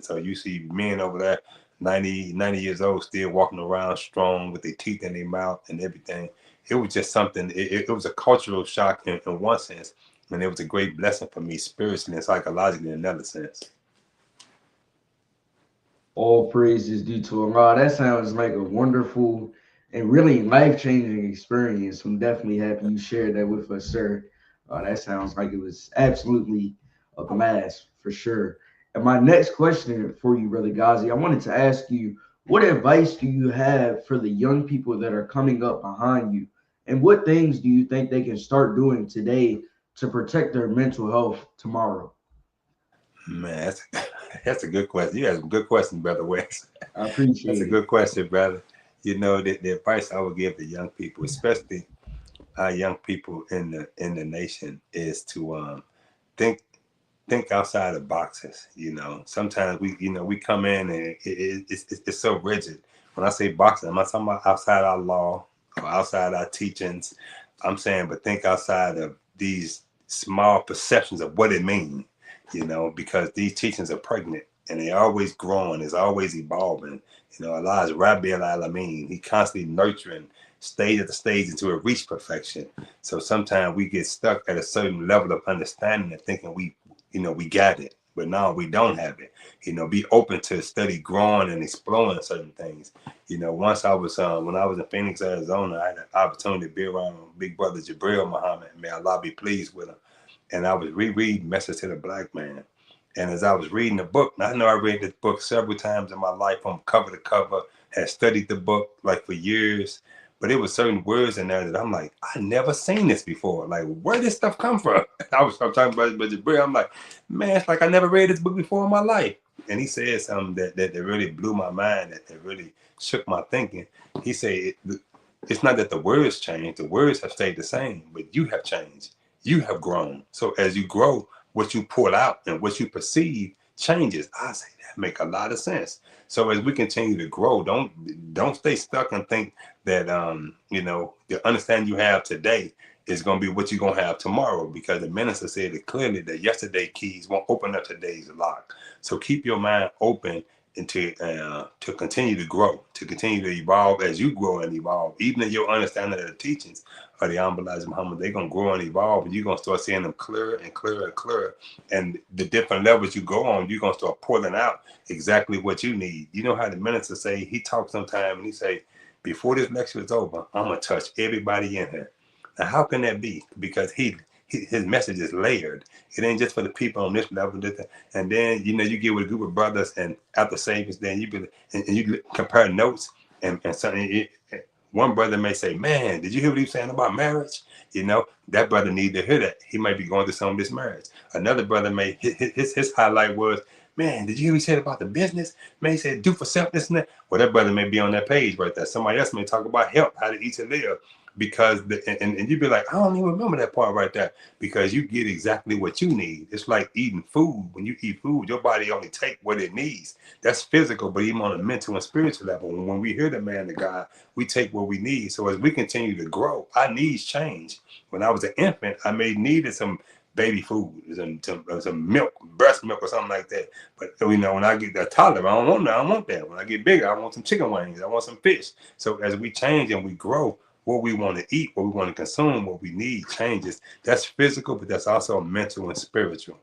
So you see men over there, 90 years old, still walking around strong with their teeth in their mouth and everything. It was just something. It was a cultural shock in one sense, and it was a great blessing for me spiritually and psychologically in another sense. All praise is due to Allah. That sounds like a wonderful and really life-changing experience. I'm definitely happy you shared that with us, sir. That sounds like it was absolutely a blast for sure. And my next question for you, Brother Ghazi, I wanted to ask you, what advice do you have for the young people that are coming up behind you? And what things do you think they can start doing today to protect their mental health tomorrow? Man, that's a good question. You have some good questions, Brother West. I appreciate That's it. a good question, brother. The advice I would give to young people, especially our young people in the nation, is to think outside of boxes. Sometimes we come in and it's so rigid. When I say boxes, I'm not talking about outside our law or outside our teachings. I'm saying, but think outside of these small perceptions of what it means. Because these teachings are pregnant and they're always growing, it's always evolving. Allah is Rabbi al-Alamin. He constantly nurturing stage after stage until it reach perfection. So sometimes we get stuck at a certain level of understanding and thinking we got it, but no, we don't have it. Be open to study growing and exploring certain things. Once I was when I was in Phoenix, Arizona, I had an opportunity to be around big brother Ghazi Muhammad. May Allah be pleased with him. And I was rereading Message to the Black Man. And as I was reading the book, now I know I read this book several times in my life from cover to cover, had studied the book like for years, but it was certain words in there that I'm like, I never seen this before. Like, where did this stuff come from? I'm talking about Jabril. I'm like, man, it's like I never read this book before in my life. And he said something that really blew my mind, that really shook my thinking. He said, it's not that the words changed, the words have stayed the same, but you have changed. You have grown. So as you grow, what you pull out and what you perceive changes. I say that make a lot of sense. So as we continue to grow, don't stay stuck and think that the understanding you have today is going to be what you're going to have tomorrow, because the minister said it clearly that yesterday's keys won't open up today's lock. So keep your mind open and to continue to grow, to continue to evolve as you grow and evolve. Even in your understanding of the teachings of the Honorable Ghazi Muhammad, they're going to grow and evolve, and you're going to start seeing them clearer and clearer and clearer. And the different levels you go on, you're going to start pulling out exactly what you need. You know how the minister say, he talks sometime and he say, before this lecture is over, I'm going to touch everybody in here. Now, how can that be? Because his message is layered. It ain't just for the people on this level. And then, you get with a group of brothers, and after savings, then you compare notes, and something. One brother may say, man, did you hear what he was saying about marriage? That brother need to hear that. He might be going through some of this marriage. Another brother may, his highlight was, man, did you hear what he said about the business? Man, he said, do for self, this and that. Well, that brother may be on that page right there. Somebody else may talk about health, how to eat and live. Because and you'd be like, I don't even remember that part right there, because you get exactly what you need. It's like eating food. When you eat food, your body only take what it needs. That's physical, but even on a mental and spiritual level, when we hear the man of God, we take what we need. So as we continue to grow, our needs change. When I was an infant, I needed some baby food, some milk, breast milk or something like that. But when I get that toddler, I don't want that. When I get bigger, I want some chicken wings, I want some fish. So as we change and we grow, what we want to eat, what we want to consume, what we need changes. That's physical, but that's also mental and spiritual.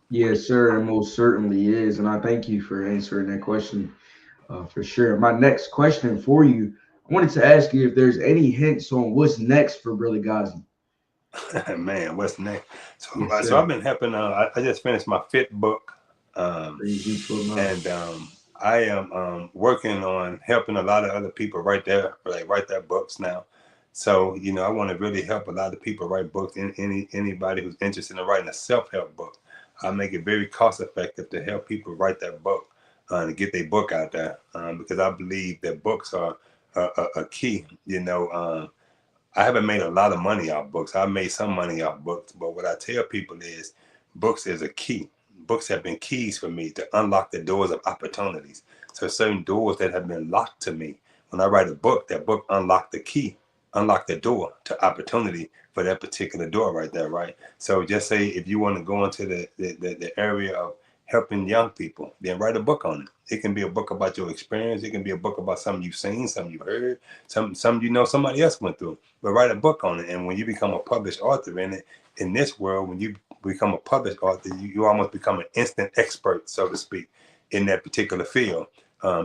Yes, sir, it most certainly is. And I thank you for answering that question for sure. My next question for you, I wanted to ask you if there's any hints on what's next for Brother Ghazi. Man, what's next? So, Yes, so I've been helping. I just finished my 5th book. I am working on helping a lot of other people write their books now. So I want to really help a lot of people write books. Anybody who's interested in writing a self-help book, I make it very cost effective to help people write that book and get their book out there, because I believe that books are a key. I haven't made a lot of money off books. I've made some money off books, but what I tell people is books is a key. Books have been keys for me to unlock the doors of opportunities. So certain doors that have been locked to me, when I write a book, that book unlocked the key, unlocked the door to opportunity for that particular door right there, right? So just say if you want to go into the area of helping young people, then write a book on it. It can be a book about your experience. It can be a book about something you've seen, something you've heard, some you know somebody else went through. But write a book on it. And when you become a published author in it, in this world, when you become a published author, you almost become an instant expert, so to speak, in that particular field.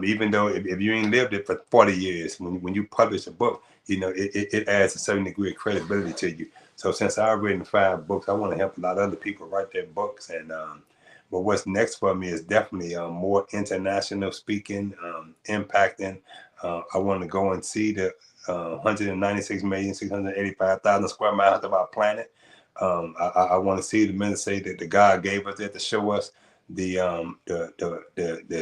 Even though if you ain't lived it for 40 years, when you publish a book, you know, it adds a certain degree of credibility to you. So since I've written 5 books, I want to help a lot of other people write their books. And but what's next for me is definitely more international speaking, impacting. I want to go and see the 196,685,000 square miles of our planet. I want to see the men say that the God gave us there to show us the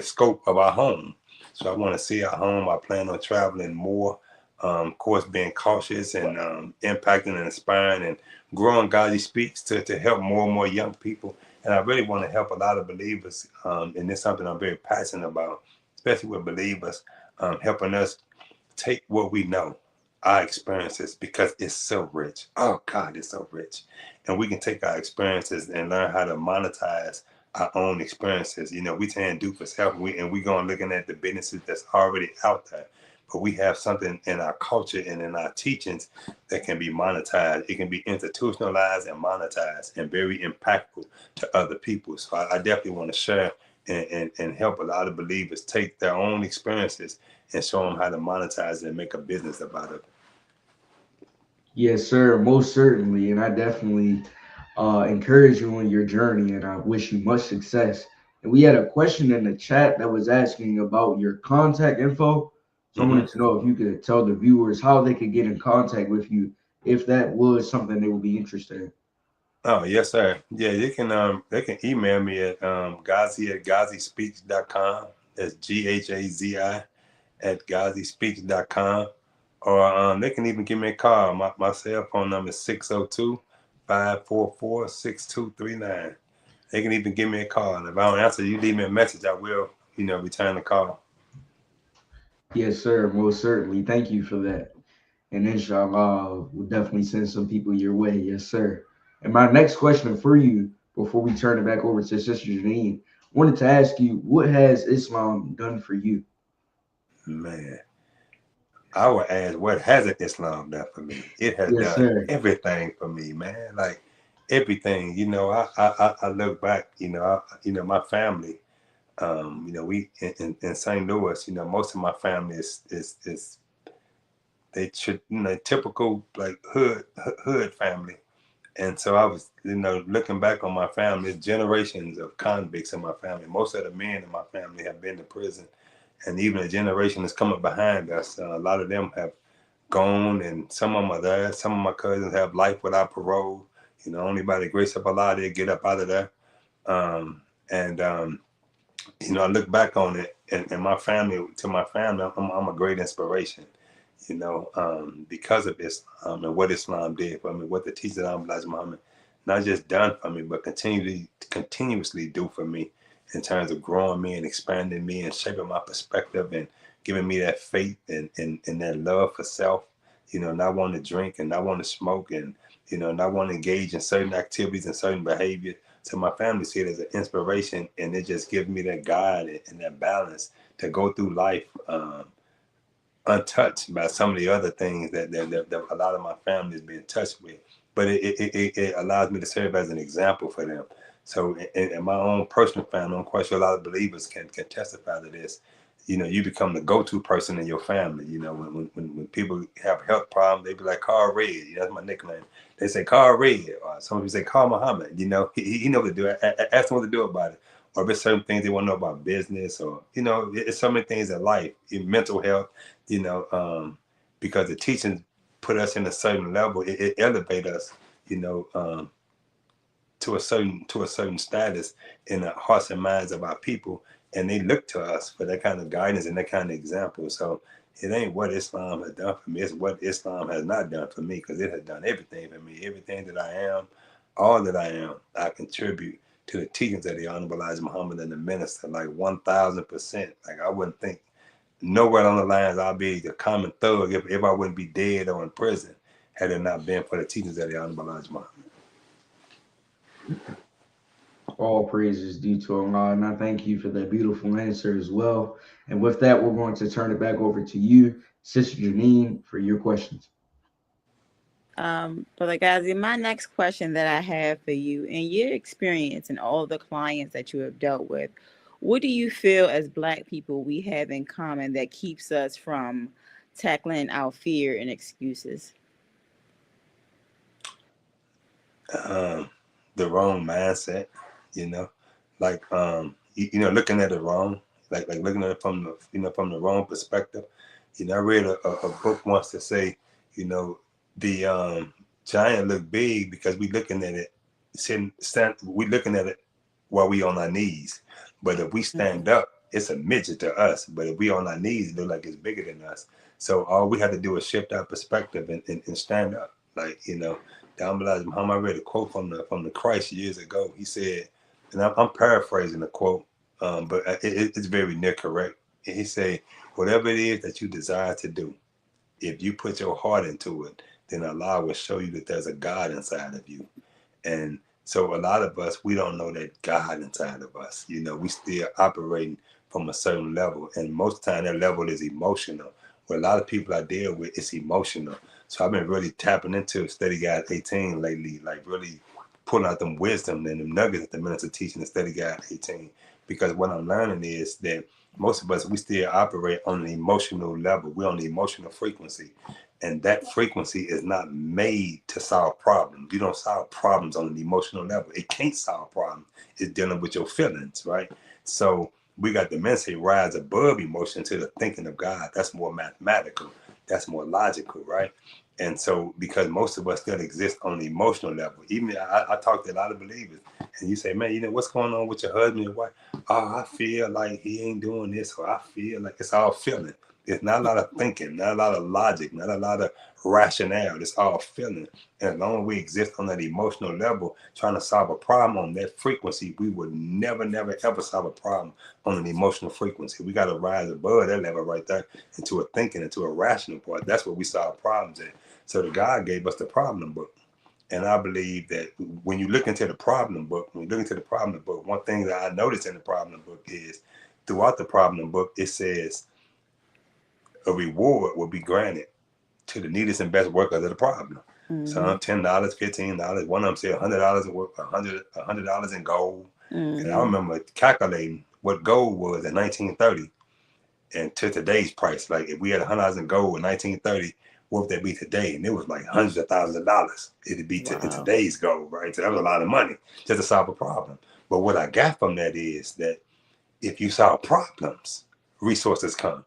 scope of our home. So I want to see our home. I plan on traveling more. Of course, being cautious and impacting and inspiring and growing Ghazi Speaks to help more and more young people. And I really want to help a lot of believers, and it's something I'm very passionate about, especially with believers, helping us take what we know, our experiences, because it's so rich. Oh God, it's so rich. And we can take our experiences and learn how to monetize our own experiences. You know, we tend to do for self, and we going looking at the businesses that's already out there. But we have something in our culture and in our teachings that can be monetized. It can be institutionalized and monetized and very impactful to other people. So I definitely want to share and help a lot of believers take their own experiences and show them how to monetize it and make a business about it. Yes, sir, most certainly. And I definitely encourage you on your journey, and I wish you much success. And we had a question in the chat that was asking about your contact info. So I wanted to know if you could tell the viewers how they could get in contact with you if that was something they would be interested in. Oh, yes, sir. Yeah, they can email me at Ghazi@GhaziSpeaks.com. That's GHAZI at GhaziSpeaks.com. Or they can even give me a call. My cell phone number is 602-544-6239. They can even give me a call. And if I don't answer, you leave me a message, I will, return the call. Yes, sir, most certainly. Thank you for that. And inshallah, we'll definitely send some people your way. Yes, sir. And my next question for you, before we turn it back over to Sister Janine, wanted to ask you, what has Islam done for you? Man, I would ask, what hasn't Islam done for me? It has Yes, done sir. everything for me, man. Like everything. I look back. My family. We in St. Louis. Most of my family is they should, typical like hood family. And so I was, looking back on my family, generations of convicts in my family. Most of the men in my family have been to prison. And even a generation that's coming behind us, a lot of them have gone, and some of them are there. Some of my cousins have life without parole. Only by the grace of Allah, they get up out of there. I look back on it, and my family, I'm a great inspiration. Because of Islam and what Islam did for me, what the teachers of Ghazi Muhammad not just done for me, but continuously do for me in terms of growing me and expanding me and shaping my perspective and giving me that faith and that love for self, not wanting to drink and not wanting to smoke and, not wanting to engage in certain activities and certain behavior. So my family see it as an inspiration, and it just gives me that guide and that balance to go through life untouched by some of the other things that a lot of my family has been touched with. But it allows me to serve as an example for them. So in my own personal family, I'm quite sure a lot of believers can testify to this. You become the go-to person in your family. When people have health problems, they be like, Carl Red. That's my nickname. They say Carl Red, or some people say Carl Muhammad. He knows what to do. Ask them what to do about it. Or if it's certain things they want to know about business, or it's so many things in life, in mental health. Because the teachings put us in a certain level, it elevates us, to a certain status in the hearts and minds of our people, and they look to us for that kind of guidance and that kind of example. So It ain't what Islam has done for me. It's what Islam has not done for me, because it has done everything for me. Everything that I am, all that I am, I contribute to the teachings of the Honorable Elijah Muhammad and the minister, like 1,000%. Like, I wouldn't think nowhere on the lines I'll be the common thug if I wouldn't be dead or in prison had it not been for the teachings of the Honorable Elijah Muhammad. All praise is due to Allah, and I thank you for that beautiful answer as well. And with that, we're going to turn it back over to you, Sister Janine, for your questions. Brother Ghazi, my next question that I have for you, in your experience and all the clients that you have dealt with, what do you feel as Black people we have in common that keeps us from tackling our fear and excuses? The wrong mindset, you know, like looking at it wrong, like looking at it from the wrong perspective. I read a book once to say, the giant look big because we looking at it, we looking at it while we on our knees. But if we stand up, it's a midget to us. But if we on our knees, it look like it's bigger than us. So all we have to do is shift our perspective and stand up. Like, Elijah Muhammad, I read a quote from the Christ years ago. He said, and I'm paraphrasing the quote, but it's very near correct. He said, whatever it is that you desire to do, if you put your heart into it, then Allah will show you that there's a God inside of you. And so a lot of us, we don't know that God inside of us. We still operating from a certain level. And most of the time that level is emotional. What a lot of people I deal with, it's emotional. So I've been really tapping into Study Guide 18 lately, like really pulling out them wisdom and them nuggets that the minister teaching in Study Guide 18. Because what I'm learning is that most of us, we still operate on an emotional level. We're on the emotional frequency. And that frequency is not made to solve problems. You don't solve problems on an emotional level. It can't solve problems. It's dealing with your feelings, right? So we got the ministry rise above emotion to the thinking of God. That's more mathematical. That's more logical, right? And so because most of us still exist on the emotional level, even I talk to a lot of believers, and you say, man, what's going on with your husband and wife? Oh, I feel like he ain't doing this, or I feel like it's all feeling. It's not a lot of thinking, not a lot of logic, not a lot of rationale. It's all feeling. And as long as we exist on that emotional level, trying to solve a problem on that frequency, we would never, ever solve a problem on an emotional frequency. We got to rise above that level right there into a thinking, into a rational part. That's where we solve problems at. So the God gave us the problem book. And I believe that when you look into the problem book, one thing that I noticed in the problem book is throughout the problem book, it says a reward will be granted to the neatest and best workers of the problem. Some $10, $15. One of them said $100 worth, $100 in gold. And I remember calculating what gold was in 1930 and to today's price. Like if we had $100 in gold in 1930, what would that be today? And it was like hundreds of thousands of dollars. It'd be in today's gold, right? So that was a lot of money just to solve a problem. But what I got from that is that if you solve problems, resources come.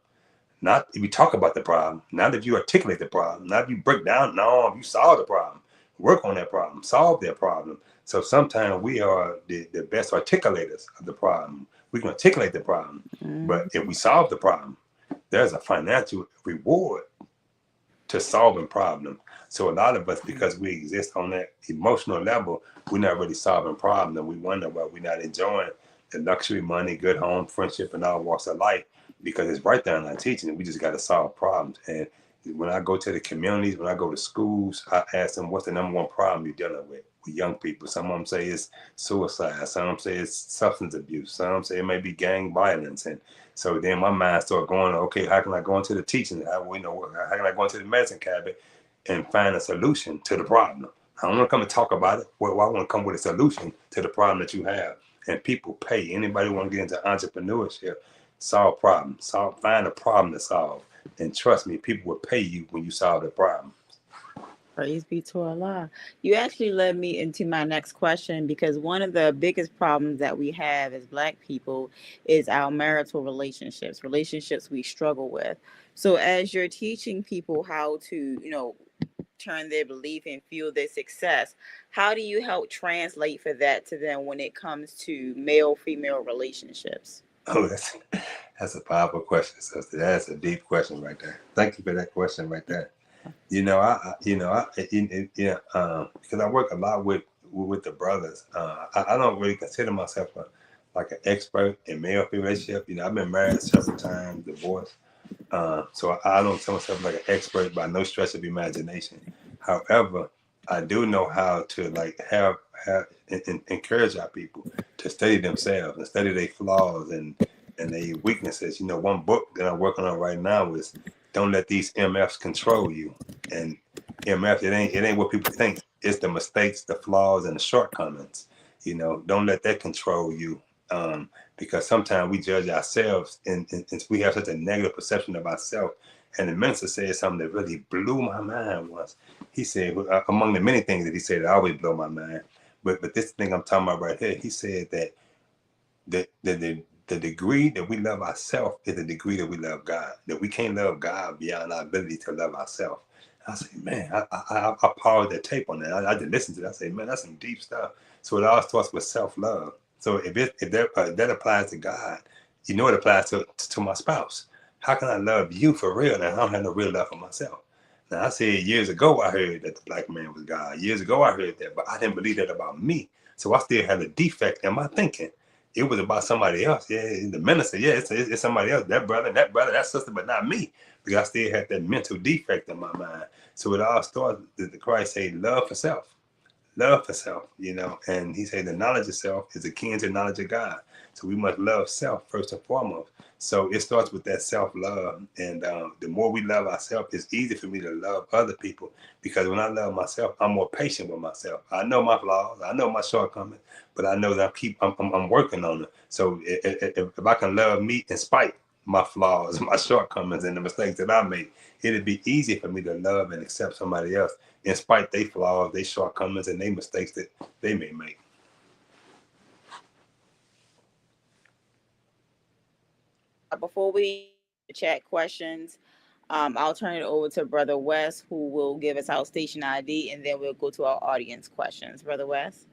Not if you talk about the problem, not if you articulate the problem, not if you break down, no, if you solve the problem, work on that problem, solve that problem. So sometimes we are the best articulators of the problem. We can articulate the problem, but if we solve the problem, there's a financial reward to solving problems. So a lot of us, because we exist on that emotional level, we're not really solving problems, and we wonder why we're not enjoying the luxury, money, good home, friendship, and all walks of life, because it's right there in our teaching. We just got to solve problems. And when I go to the communities, when I go to schools, I ask them, what's the number one problem you're dealing with young people? Some of them say it's suicide. Some of them say it's substance abuse. Some of them say it may be gang violence. And so then my mind started going, okay, how can I go into the teaching? How can I go into the medicine cabinet and find a solution to the problem? I don't want to come and talk about it. Well, I want to come with a solution to the problem that you have. And people pay. Anybody want to get into entrepreneurship, solve problems, find a problem to solve. And trust me, people will pay you when you solve the problem. Praise be to Allah. You actually led me into my next question, because one of the biggest problems that we have as Black people is our marital relationships we struggle with. So as you're teaching people how to, turn their belief and fuel their success, how do you help translate for that to them when it comes to male-female relationships? Oh, That's a powerful question, sister. That's a deep question right there. Thank you for that question right there. Because I work a lot with the brothers. I don't really consider myself like an expert in male-female relationship. I've been married several times, divorced. So I don't tell myself like an expert by no stretch of imagination. However, I do know how to like have encourage our people to study themselves and study their flaws and their weaknesses. One book that I'm working on right now is "Don't Let These MFs Control You." And MF, it ain't what people think. It's the mistakes, the flaws, and the shortcomings. Don't let that control you. Because sometimes we judge ourselves and we have such a negative perception of ourselves. And the minister said something that really blew my mind once. He said, among the many things that he said that always blow my mind, but this thing I'm talking about right here, he said that the degree that we love ourselves is the degree that we love God. That we can't love God beyond our ability to love ourselves. I said, man, I paused that tape on that. I didn't listen to that. I said, man, that's some deep stuff. So it all starts with self-love. So if that applies to God, it applies to my spouse. How can I love you for real and I don't have no real love for myself? Now, I said years ago I heard that the black man was God. Years ago I heard that, but I didn't believe that about me. So I still had a defect in my thinking. It was about somebody else. Yeah, the minister. Yeah, it's somebody else. That brother, that sister, but not me. Because I still had that mental defect in my mind. So it all starts that Christ said, love for self. Love for self, and he said the knowledge of self is akin to knowledge of God. So we must love self first and foremost. So it starts with that self-love. And the more we love ourselves, it's easy for me to love other people because when I love myself, I'm more patient with myself. I know my flaws, I know my shortcomings, but I know that I'm working on it. So if I can love me in spite my flaws, my shortcomings, and the mistakes that I make, it'd be easy for me to love and accept somebody else in spite their flaws, their shortcomings, and their mistakes that they may make. Before we chat questions, I'll turn it over to Brother West, who will give us our station ID, and then we'll go to our audience questions. Brother West?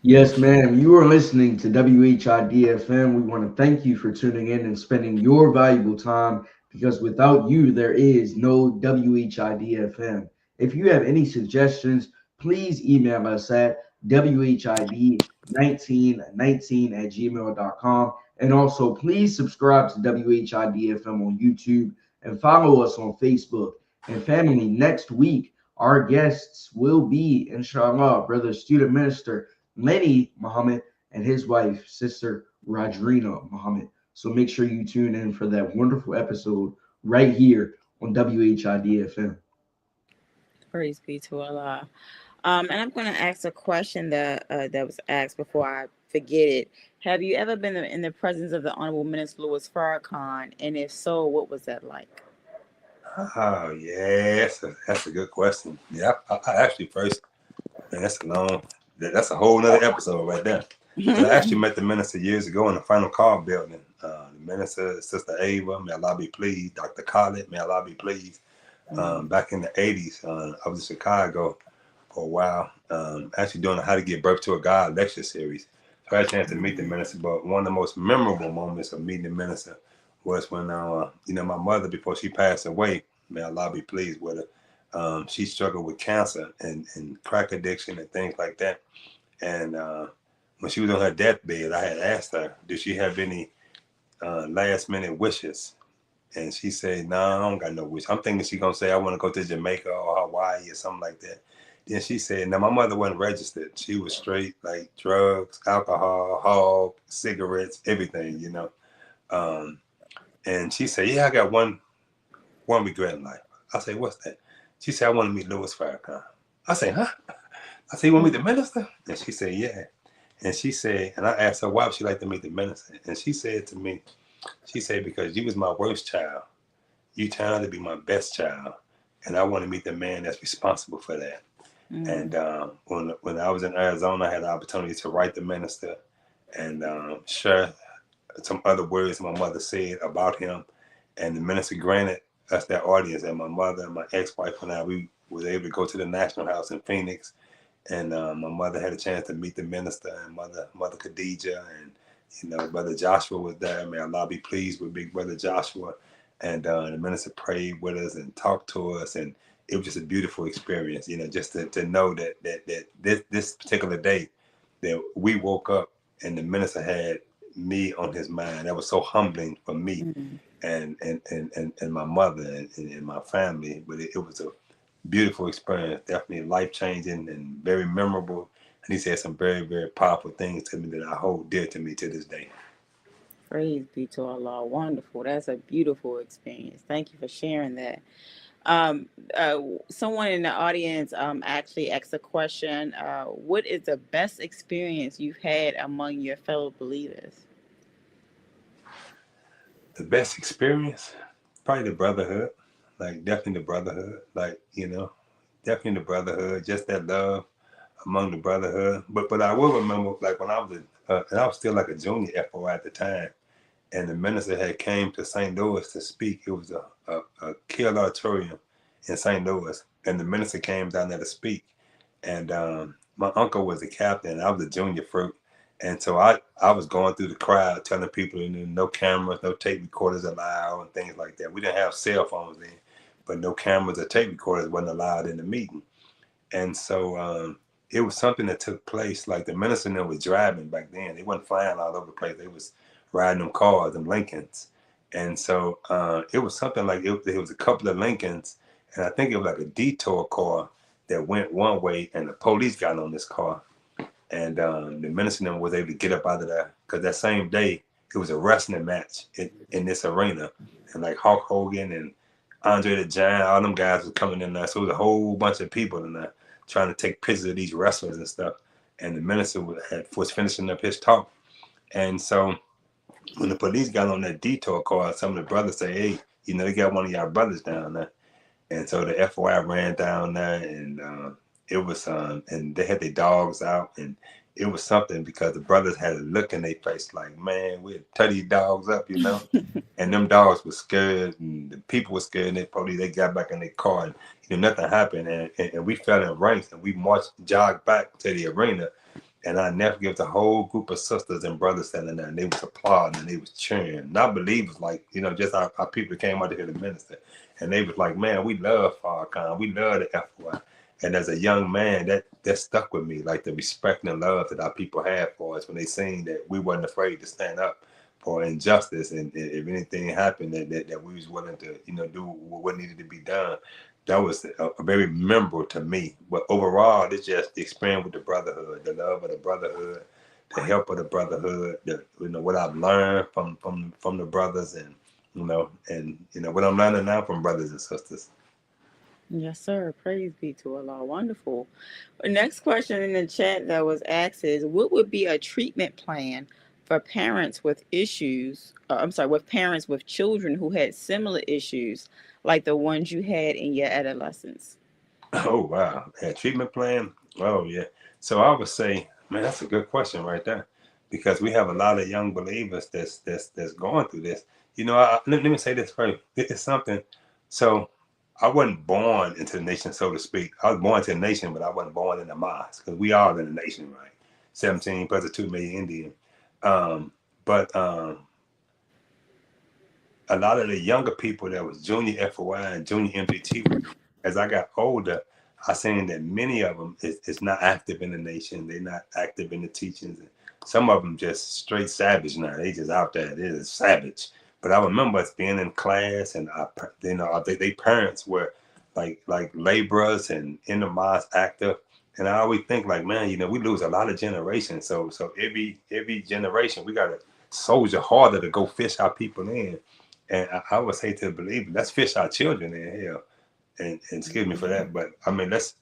Yes, ma'am. You are listening to WHID-FM. We want to thank you for tuning in and spending your valuable time because without you, there is no WHID-FM. If you have any suggestions, please email us at WHID1919@gmail.com. And also, please subscribe to WHID-FM on YouTube and follow us on Facebook. And family, next week, our guests will be, inshallah, Brother Student Minister Ghazi Muhammad and his wife, Sister Rodrina Muhammad. So make sure you tune in for that wonderful episode right here on WHID-FM. Praise be to Allah. And I'm going to ask a question that was asked before I forget it. Have you ever been in the presence of the Honorable Minister Louis Farrakhan? And if so, what was that like? Oh, yes. That's a good question. Yeah, I actually first, man, that's a whole nother episode right there. But I actually met the minister years ago in the Final Call building. The minister, Sister Ava, may Allah be pleased. Dr. Khalid, may Allah be pleased. Back in the 80s, I was in Chicago for a while, actually doing a How to Give Birth to a God lecture series. So I had a chance to meet the minister, but one of the most memorable moments of meeting the minister was when, my mother, before she passed away, may Allah be pleased with her, she struggled with cancer and crack addiction and things like that. And when she was on her deathbed, I had asked her, did she have any last minute wishes? And she said, no, I don't got no wish. I'm thinking she's going to say, I want to go to Jamaica or Hawaii or something like that. Then she said, now my mother wasn't registered. She was straight, like drugs, alcohol, hog, cigarettes, everything, And she said, yeah, I got one regret in life. I said, what's that? She said, I want to meet Louis Farrakhan. I said, huh? I said, you want to meet the minister? And she said, yeah. And she said, and I asked her, why would she like to meet the minister? And she said to me, she said, because you was my worst child. You turned out to be my best child. And I want to meet the man that's responsible for that. And when I was in Arizona, I had the opportunity to write the minister and share some other words my mother said about him. And the minister granted us that audience. And my mother and my ex-wife and I, we was able to go to the National House in Phoenix. And my mother had a chance to meet the minister and Mother Khadija. And, Brother Joshua was there. May Allah be pleased with big brother Joshua. And the minister prayed with us and talked to us. And it was just a beautiful experience, just to know that this particular day that we woke up and the minister had me on his mind. That was so humbling for me and my mother and my family. But it was a beautiful experience, definitely life-changing and very memorable. And he said some very, very powerful things to me that I hold dear to me to this day. Praise be to Allah. Wonderful. That's a beautiful experience. Thank you for sharing that. Someone in the audience actually asked a question. What is the best experience you've had among your fellow believers? The best experience? Probably the brotherhood. Definitely the brotherhood. Definitely the brotherhood. Just that love among the brotherhood. But I will remember, when I was and I was still like a junior FOI at the time, and the minister had came to St. Louis to speak. It was a Kiel Auditorium in St. Louis, and the minister came down there to speak. And my uncle was the captain. I was a junior fruit. And so I was going through the crowd telling people no cameras, no tape recorders allowed and things like that. We didn't have cell phones then, but no cameras or tape recorders wasn't allowed in the meeting. And so it was something that took place. Like the minister and them was driving back then. They wasn't flying all over the place. They was riding them cars, them Lincolns. And so it was something like it was a couple of Lincolns, and I think it was like a detour car that went one way, and the police got on this car. And the minister was able to get up out of there, because that same day it was a wrestling match in this arena, and like Hulk Hogan and Andre the Giant, all them guys was coming in there. So it was a whole bunch of people in there trying to take pictures of these wrestlers and stuff. And the minister was finishing up his talk. And so when the police got on that detour car, some of the brothers say, "Hey, they got one of y'all brothers down there." And so the FOI ran down there, and it was and they had their dogs out, and it was something, because the brothers had a look in their face like, man, we'd tie these dogs up, and them dogs were scared, and the people were scared, and they got back in their car, and nothing happened, and we fell in ranks, and we jogged back to the arena. And I never give the whole group of sisters and brothers standing there, and they was applauding and they was cheering. Not believers, just our people came out to hear the minister. And they was like, man, we love Farrakhan. We love the FY. And as a young man, that stuck with me, like the respect and love that our people had for us when they seen that we wasn't afraid to stand up for injustice. And if anything happened, that we was willing to, do what needed to be done. That was a very memorable to me. But overall, it's just the experience with the brotherhood, the love of the brotherhood, the help of the brotherhood, what I've learned from the brothers, and what I'm learning now from brothers and sisters. Yes, sir. Praise be to Allah. Wonderful. The next question in the chat that was asked is, what would be a treatment plan for parents with with parents with children who had similar issues like the ones you had in your adolescence? Oh, wow. A treatment plan? Oh, yeah. So I would say, man, that's a good question right there, because we have a lot of young believers that's going through this. Let me say this first. It's something. So I wasn't born into the nation, so to speak. I was born to the nation, but I wasn't born in the mosque, because we are in the nation, right? 17 plus 2 million Indian. But a lot of the younger people that was junior FOI and junior MPT, as I got older, I seen that many of them is not active in the nation. They're not active in the teachings. Some of them just straight savage now. They just out there. They're just savage. But I remember us being in class, and they parents were like laborers and in the mosque active. And I always think like, man, we lose a lot of generations. So every generation, we got to soldier harder to go fish our people in. And I would say to the believer, let's fish our children in here. And excuse me for that, but I mean, let's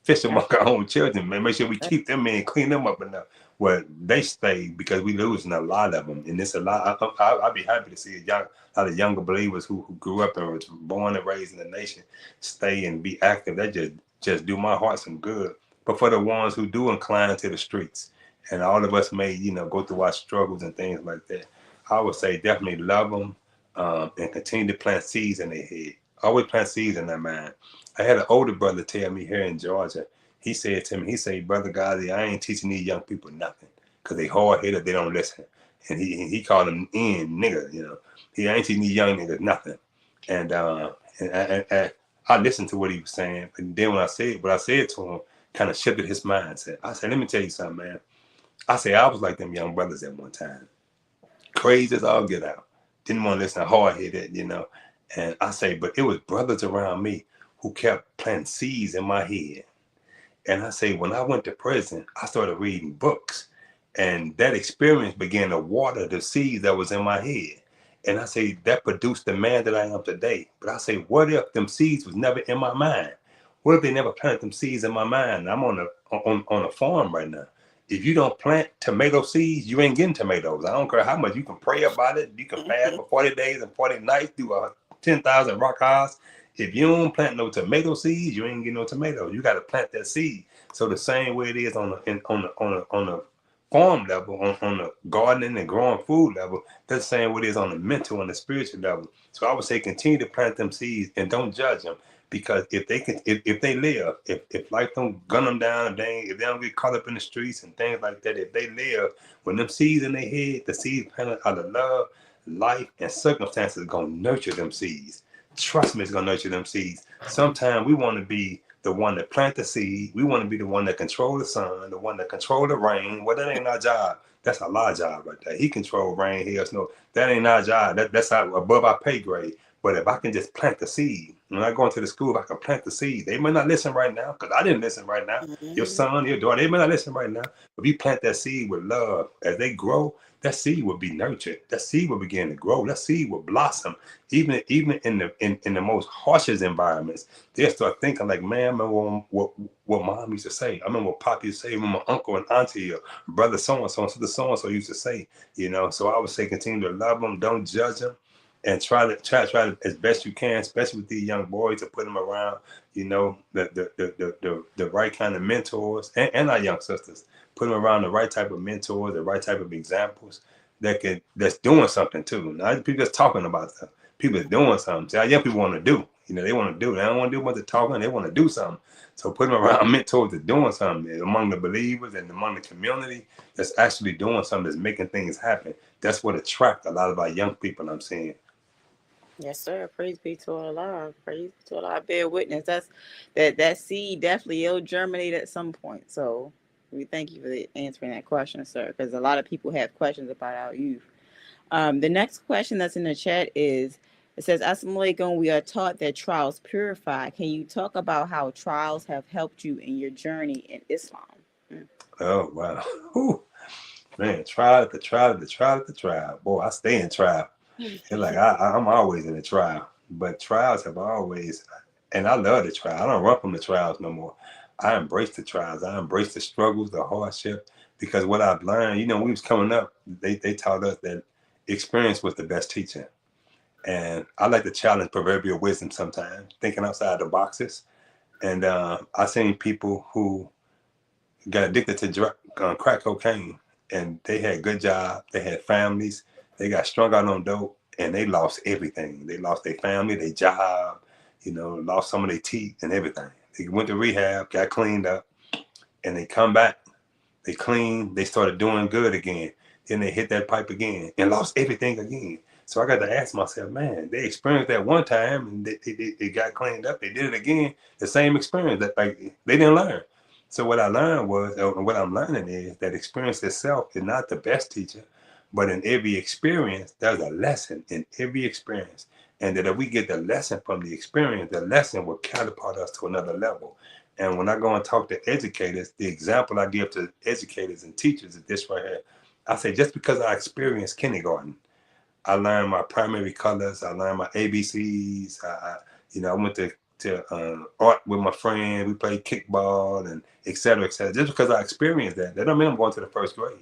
fish among our own children, man. Make sure we keep them in, clean them up enough where they stay, because we losing a lot of them. And it's a lot. I'd be happy to see a lot of younger believers who grew up and was born and raised in the nation stay and be active. That just do my heart some good. But for the ones who do incline to the streets, and all of us may, go through our struggles and things like that, I would say definitely love them. And continue to plant seeds in their head. Always plant seeds in their mind. I had an older brother tell me here in Georgia, he said to me, Brother Ghazi, I ain't teaching these young people nothing, because they hard-headed, they don't listen. and he called him nigga, you know. He ain't teaching these young niggas nothing. And I listened to what he was saying, and then when I said what I said to him, kind of shifted his mindset. I said, let me tell you something, man. I say I was like them young brothers at one time, crazy as all get out. Didn't want to listen, hard-headed, you know. And I say, but it was brothers around me who kept planting seeds in my head. And I say, when I went to prison, I started reading books, and that experience began to water the seeds that was in my head. And I say, that produced the man that I am today. But I say, what if them seeds was never in my mind? What if they never planted them seeds in my mind? I'm on a farm right now. If you don't plant tomato seeds, you ain't getting tomatoes. I don't care how much you can pray about it. You can fast for 40 days and 40 nights, do 10,000 rock hours. If you don't plant no tomato seeds, you ain't getting no tomatoes. You got to plant that seed. So the same way it is on the farm level, on the gardening and growing food level, that's the same way it is on the mental and the spiritual level. So I would say continue to plant them seeds and don't judge them. Because if they live, if life don't gun them down, if they don't get caught up in the streets and things like that, if they live, when them seeds in their head, the seeds planted out of love, life, and circumstances are gonna nurture them seeds. Trust me, it's gonna nurture them seeds. Sometimes we want to be the one that plant the seed. We want to be the one that control the sun, the one that control the rain. Well, that ain't our job. That's a lot job right there. He control rain, hail, snow. That ain't our job. That's above our pay grade. But if I can just plant the seed, when I go into the school, if I can plant the seed, they may not listen right now, because I didn't listen right now. Your son, your daughter, they may not listen right now. But if you plant that seed with love, as they grow, that seed will be nurtured. That seed will begin to grow. That seed will blossom. Even in the most harshest environments, they'll start thinking like, man, I remember what mom used to say. I remember what pop used to say, when my uncle and auntie or brother so-and-so and sister so-and-so used to say, you know. So I would say continue to love them, don't judge them. And try to as best you can, especially with these young boys, to put them around, you know, the right kind of mentors, and our young sisters. Put them around the right type of mentors, the right type of examples that's doing something too. Not people just talking about stuff. People are doing something. See, our young people want to do. You know, they want to do. They don't want to do much of talking. They want to do something. So put them around mentors that doing something among the believers and among the community that's actually doing something, that's making things happen. That's what attracts a lot of our young people, I'm saying. Yes, sir. Praise be to Allah. Praise be to Allah. I bear witness. That seed definitely will germinate at some point. So we thank you for answering that question, sir, because a lot of people have questions about our youth. The next question that's in the chat is, it says, Assalamu alaikum, we are taught that trials purify. Can you talk about how trials have helped you in your journey in Islam? Oh, wow. Whew. Man, trial. Boy, I stay in trial. It's like I'm always in a trial, but trials have always, and I love the trial. I don't run from the trials no more. I embrace the trials. I embrace the struggles, the hardship, because what I've learned, you know, when we was coming up, they taught us that experience was the best teacher. And I like to challenge proverbial wisdom sometimes, thinking outside the boxes. And I seen people who got addicted to crack cocaine, and they had good jobs, they had families, they got strung out on dope, and they lost everything. They lost their family, their job, you know, lost some of their teeth and everything. They went to rehab, got cleaned up, and they come back, they clean, they started doing good again. Then they hit that pipe again and lost everything again. So I got to ask myself, man, they experienced that one time and they got cleaned up, they did it again, the same experience, that like they didn't learn. So what I learned was, and what I'm learning is that experience itself is not the best teacher, but in every experience, there's a lesson in every experience. And that if we get the lesson from the experience, the lesson will catapult us to another level. And when I go and talk to educators, the example I give to educators and teachers is this right here. I say, just because I experienced kindergarten, I learned my primary colors, I learned my ABCs, I went to art with my friend, we played kickball and et cetera, et cetera. Just because I experienced that don't mean I'm going to the first grade.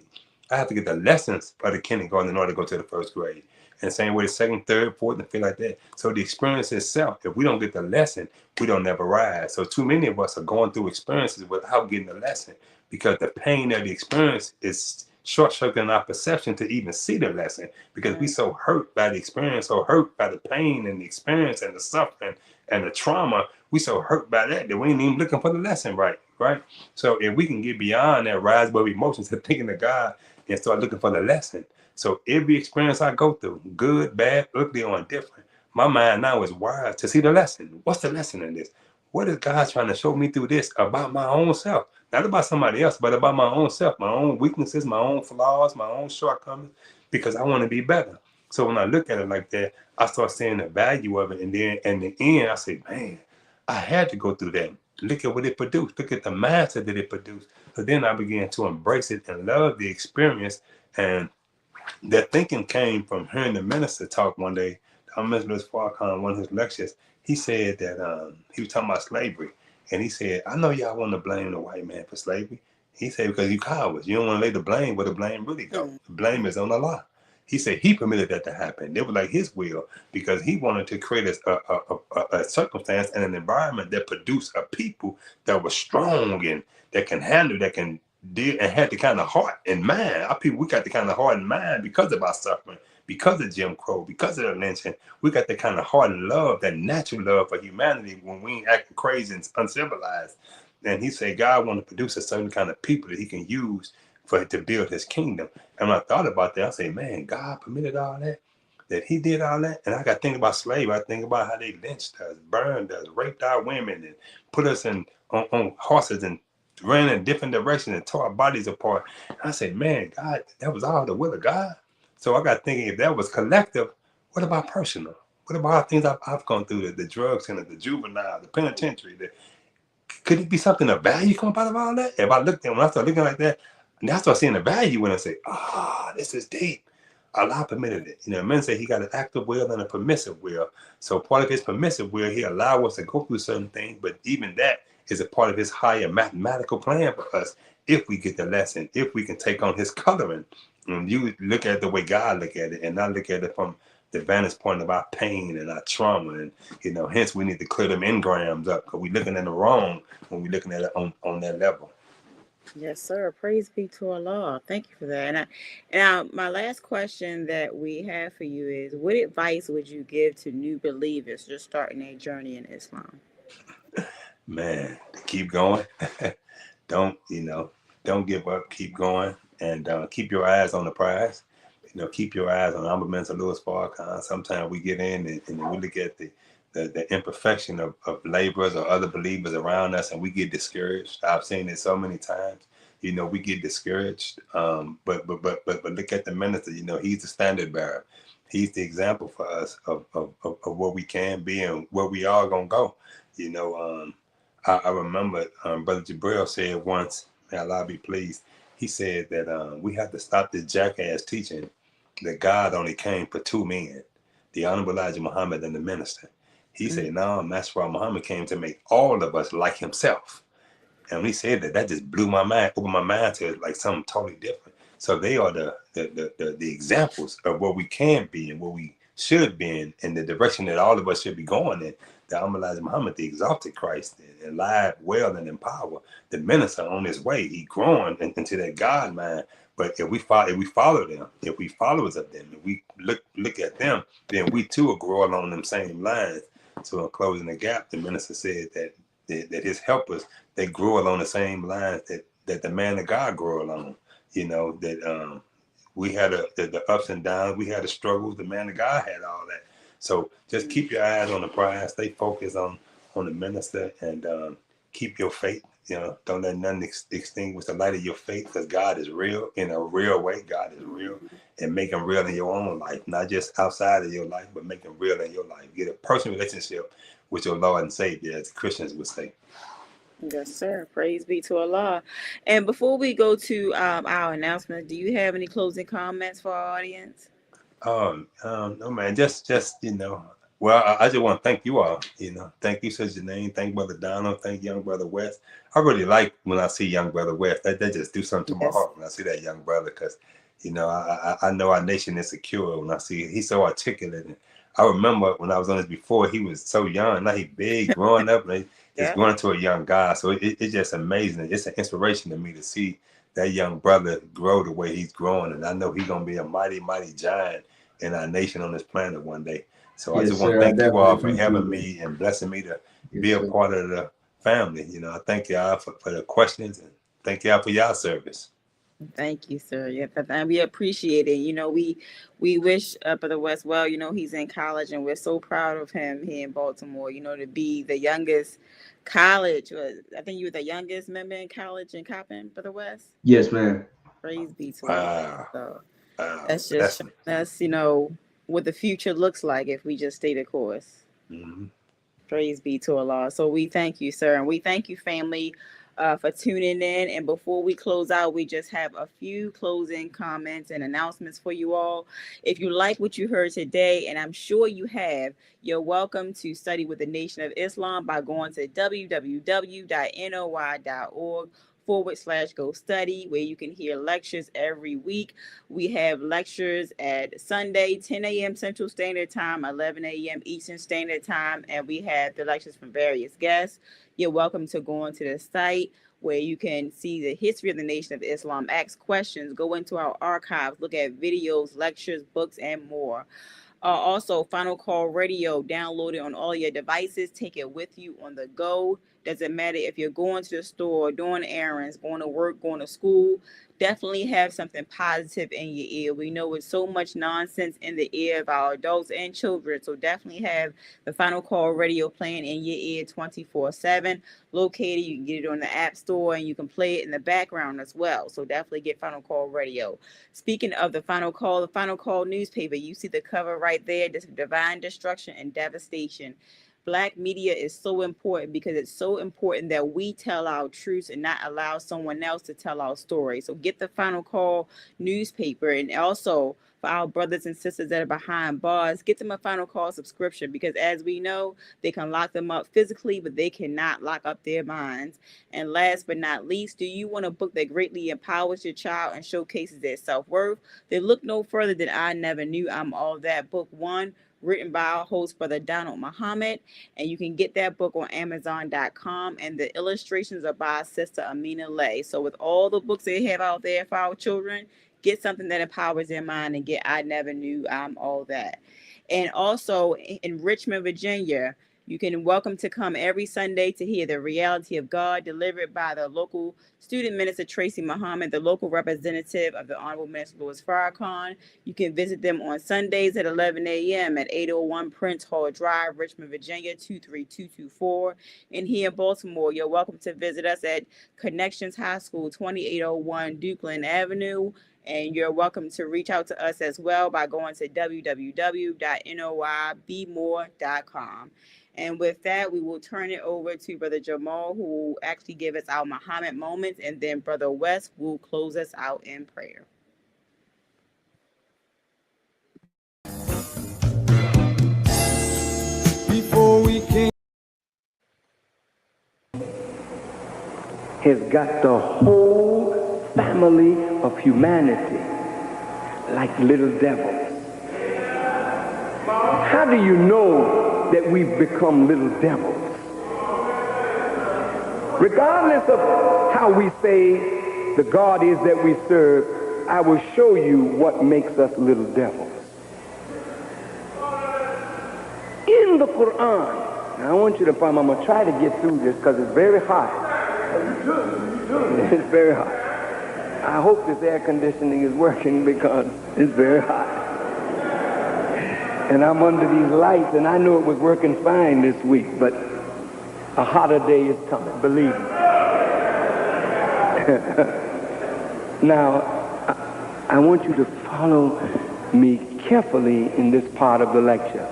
I have to get the lessons for the kindergarten in order to go to the first grade. And same way the second, third, fourth, and feel like that. So the experience itself, if we don't get the lesson, we don't never rise. So too many of us are going through experiences without getting the lesson, because the pain of the experience is short-circuiting our perception to even see the lesson, because we so hurt by the experience, so hurt by the pain and the experience and the suffering and the trauma. We so hurt by that we ain't even looking for the lesson, right? So if we can get beyond that rise above emotions and thinking of God and start looking for the lesson, So every experience I go through, good, bad, ugly, or indifferent, my mind now is wired to see the lesson. What's the lesson in this? What is God trying to show me through this about my own self? Not about somebody else, but about my own self, my own weaknesses, my own flaws, my own shortcomings, because I want to be better. So when I look at it like that, I start seeing the value of it. And then in the end, I say, man, I had to go through that. Look at what it produced. Look at the mindset that it produced. So then I began to embrace it and love the experience. And that thinking came from hearing the minister talk one day. Mr. Lewis Farrakhan, one of his lectures, he said that he was talking about slavery. And he said, I know y'all want to blame the white man for slavery. He said, because you cowards. You don't want to lay the blame where the blame really goes. The blame is on Allah. He said he permitted that to happen. It was like his will, because he wanted to create a circumstance and an environment that produced a people that was strong and that can handle, that can deal, and had the kind of heart and mind. Our people, we got the kind of heart and mind because of our suffering, because of Jim Crow, because of the lynching. We got the kind of heart and love, that natural love for humanity when we ain't acting crazy and uncivilized. And he said God wanted to produce a certain kind of people that he can use for it to build his kingdom. And when I thought about that, I said, man, God permitted all that he did all that. And I got to think about slavery. I think about how they lynched us, burned us, raped our women, and put us on horses and ran in different directions and tore our bodies apart. And I said, man, God, that was all the will of God. So I got thinking, if that was collective, what about personal? What about all the things I've gone through, the drug center, the juvenile, the penitentiary? Could it be something of value come out of all that? If I looked at, when I started looking like that, and I started seeing the value when I say, this is deep. Allah permitted it. Men say he got an active will and a permissive will. So part of his permissive will, he allowed us to go through certain things, but even that is a part of his higher mathematical plan for us. If we get the lesson, if we can take on his coloring, and you look at it the way God look at it, and not look at it from the vantage point of our pain and our trauma, and hence we need to clear them engrams up, because we're looking at it wrong when we're looking at it on that level. Yes, sir. Praise be to Allah. Thank you for that. And my last question that we have for you is, what advice would you give to new believers just starting their journey in Islam? Man, keep going. Don't give up. Keep going, and keep your eyes on the prize. Keep your eyes on Mr. Lewis Farrakhan. Sometimes we get in and we look at the imperfection of laborers or other believers around us, and we get discouraged. I've seen it so many times. We get discouraged. But look at the minister. He's the standard bearer. He's the example for us of what we can be and where we are gonna go. I remember Brother Jabril said once, may Allah be pleased, he said that we have to stop this jackass teaching that God only came for two men, the Honorable Elijah Muhammad and the minister. He said, no, Master Muhammad came to make all of us like himself. And when he said that just blew my mind, opened my mind to like something totally different. So they are the examples of what we can be and what we should be in the direction that all of us should be going in. The Honorable Elijah Muhammad, the exalted Christ, alive, well, and in power, the minister on his way, he growing into that God mind. But if we follow them, if we followers of them, if we look at them, then we too will grow along them same lines. So in closing the gap, the minister said that his helpers, they grew along the same lines that the man of God grew along. That we had the ups and downs, we had the struggles, the man of God had all that. So just keep your eyes on the prize, stay focused on the minister, and keep your faith. Don't let nothing extinguish the light of your faith, because God is real in a real way. God is real, and make him real in your own life, not just outside of your life, but make him real in your life. Get a personal relationship with your Lord and Savior, as Christians would say. Yes, sir. Praise be to Allah. And before we go to our announcement, do you have any closing comments for our audience? No, man, just well, I just want to thank you all. Thank you, Sister Janine. Thank Brother Donald. Thank young Brother West. I really like when I see young Brother West. That just do something to my heart when I see that young brother, because I know our nation is secure when I see he's so articulate. And I remember when I was on this before, he was so young. Now he big, growing up, and he's growing to a young guy. So it's just amazing. It's an inspiration to me to see that young brother grow the way he's growing, and I know he's gonna be a mighty, mighty giant in our nation on this planet one day. So I just want to thank you all for having me and blessing me to be a part of the family. I thank y'all for the questions, and thank y'all for y'all service. Thank you, sir. Yeah, and we appreciate it. You know, we wish Brother West well. You know, he's in college, and we're so proud of him here in Baltimore. You know, to be the youngest college. I think you were the youngest member in college in Coppin, Brother West. Yes, ma'am. Praise be to Wow. God. So that's That's just showing us, you know, what the future looks like if we just stay the course. mhm. Praise be to Allah. So we thank you, sir, and we thank you, family, for tuning in. And before we close out, we just have a few closing comments and announcements for you all. If you like what you heard today, and I'm sure you have, you're welcome to study with the Nation of Islam by going to www.noi.org/go study, where you can hear lectures every week. We have lectures at Sunday, 10 a.m. Central Standard Time, 11 a.m. Eastern Standard Time, and we have the lectures from various guests. You're welcome to go onto the site where you can see the history of the Nation of Islam, ask questions, go into our archives, look at videos, lectures, books, and more. Also, Final Call Radio, download it on all your devices. Take it with you on the go. Doesn't matter if you're going to the store, doing errands, going to work, going to school. Definitely have something positive in your ear. We know it's so much nonsense in the ear of our adults and children. So definitely have the Final Call Radio playing in your ear 24/7. Located, you can get it on the App Store, and you can play it in the background as well. So definitely get Final Call Radio. Speaking of the Final Call newspaper, you see the cover right there, Divine Destruction and Devastation. Black media is so important because it's so important that we tell our truths and not allow someone else to tell our story. So get the Final Call newspaper, and also for our brothers and sisters that are behind bars, get them a Final Call subscription, because as we know, they can lock them up physically, but they cannot lock up their minds. And last but not least, do you want a book that greatly empowers your child and showcases their self-worth? Then look no further than I Never Knew I'm All That, Book 1, written by our host, Brother Donald Muhammad. And you can get that book on Amazon.com. And the illustrations are by Sister Amina Lay. So with all the books they have out there for our children, get something that empowers their mind and get I Never Knew I'm All That. And also in Richmond, Virginia, you can welcome to come every Sunday to hear the reality of God delivered by the local student minister, Tracy Muhammad, the local representative of the Honorable Minister Louis Farrakhan. You can visit them on Sundays at 11 a.m. at 801 Prince Hall Drive, Richmond, Virginia, 23224. And here in Baltimore, you're welcome to visit us at Connections High School, 2801 Dukeland Avenue. And you're welcome to reach out to us as well by going to www.noibmore.com. And with that, we will turn it over to Brother Jamal, who will actually give us our Muhammad moments, and then Brother West will close us out in prayer. Before we came, has got the whole family of humanity like little devils. How do you know that we've become little devils? Regardless of how we say the God is that we serve, I will show you what makes us little devils. In the Quran, now I want you to find, I'm going to try to get through this because it's very hot. It's very hot. I hope this air conditioning is working because it's very hot. And I'm under these lights, and I know it was working fine this week, but a hotter day is coming, believe me. Now, I want you to follow me carefully in this part of the lecture.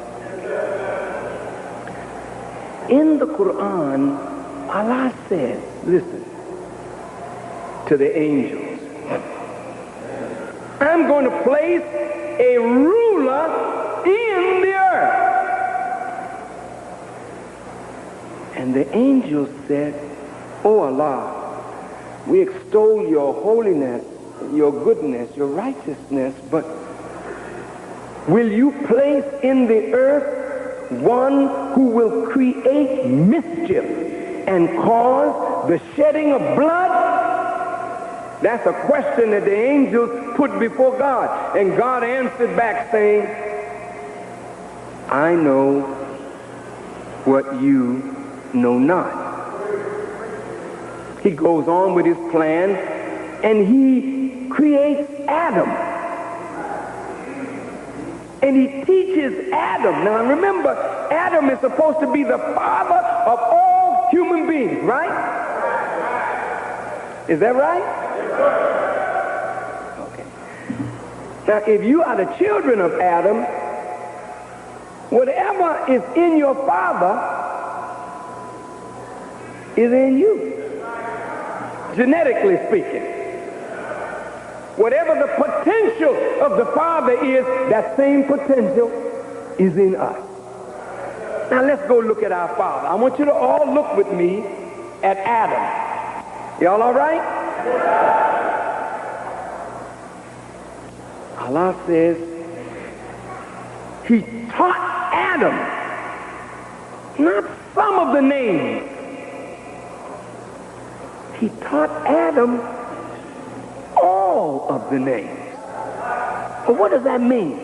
In the Quran, Allah says, listen, to the angels, I'm going to place a ruler in the earth. And the angels said, Oh Allah, we extol your holiness, your goodness, your righteousness, but will you place in the earth one who will create mischief and cause the shedding of blood? That's a question that the angels put before God. And God answered back saying, I know what you know not. He goes on with his plan, and he creates Adam. And he teaches Adam. Now remember, Adam is supposed to be the father of all human beings, right? Is that right? Okay. Now if you are the children of Adam, whatever is in your father is in you. Genetically speaking. Whatever the potential of the Father is, that same potential is in us. Now let's go look at our Father. I want you to all look with me at Adam. Y'all all right? Allah says he taught Adam not some of the names. He taught Adam all of the names. But what does that mean?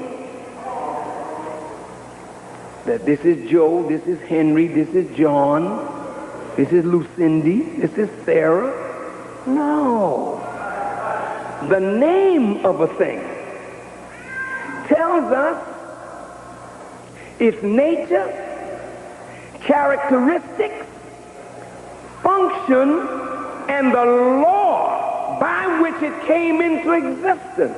That this is Joe, this is Henry, this is John, this is Lucindy, this is Sarah? No. The name of a thing tells us its nature, characteristics, function, and the law by which it came into existence.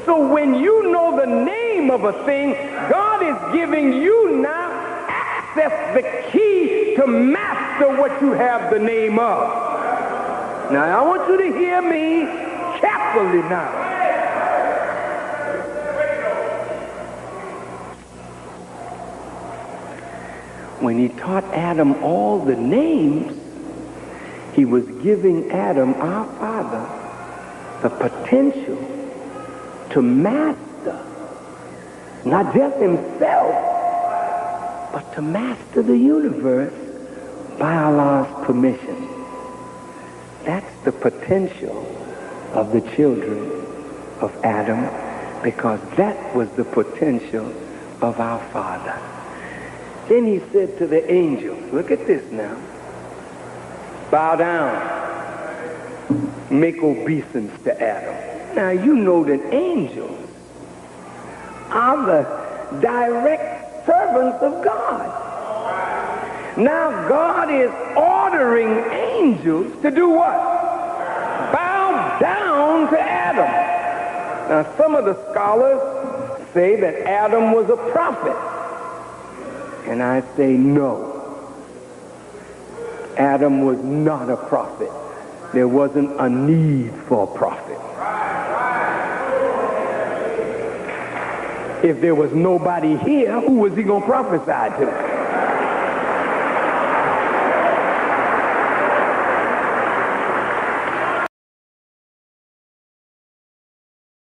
So when you know the name of a thing, God is giving you now access, the key to master what you have the name of. Now I want you to hear me carefully now. When he taught Adam all the names, he was giving Adam, our father, the potential to master not just himself, but to master the universe by Allah's permission. That's the potential of the children of Adam, because that was the potential of our Father. Then he said to the angels, look at this now, bow down, make obeisance to Adam. Now you know that angels are the direct servants of God. Now God is ordering angels to do what? Bow down to Adam. Now some of the scholars say that Adam was a prophet. And I say no. Adam was not a prophet. There wasn't a need for a prophet. If there was nobody here, who was he going to prophesy to?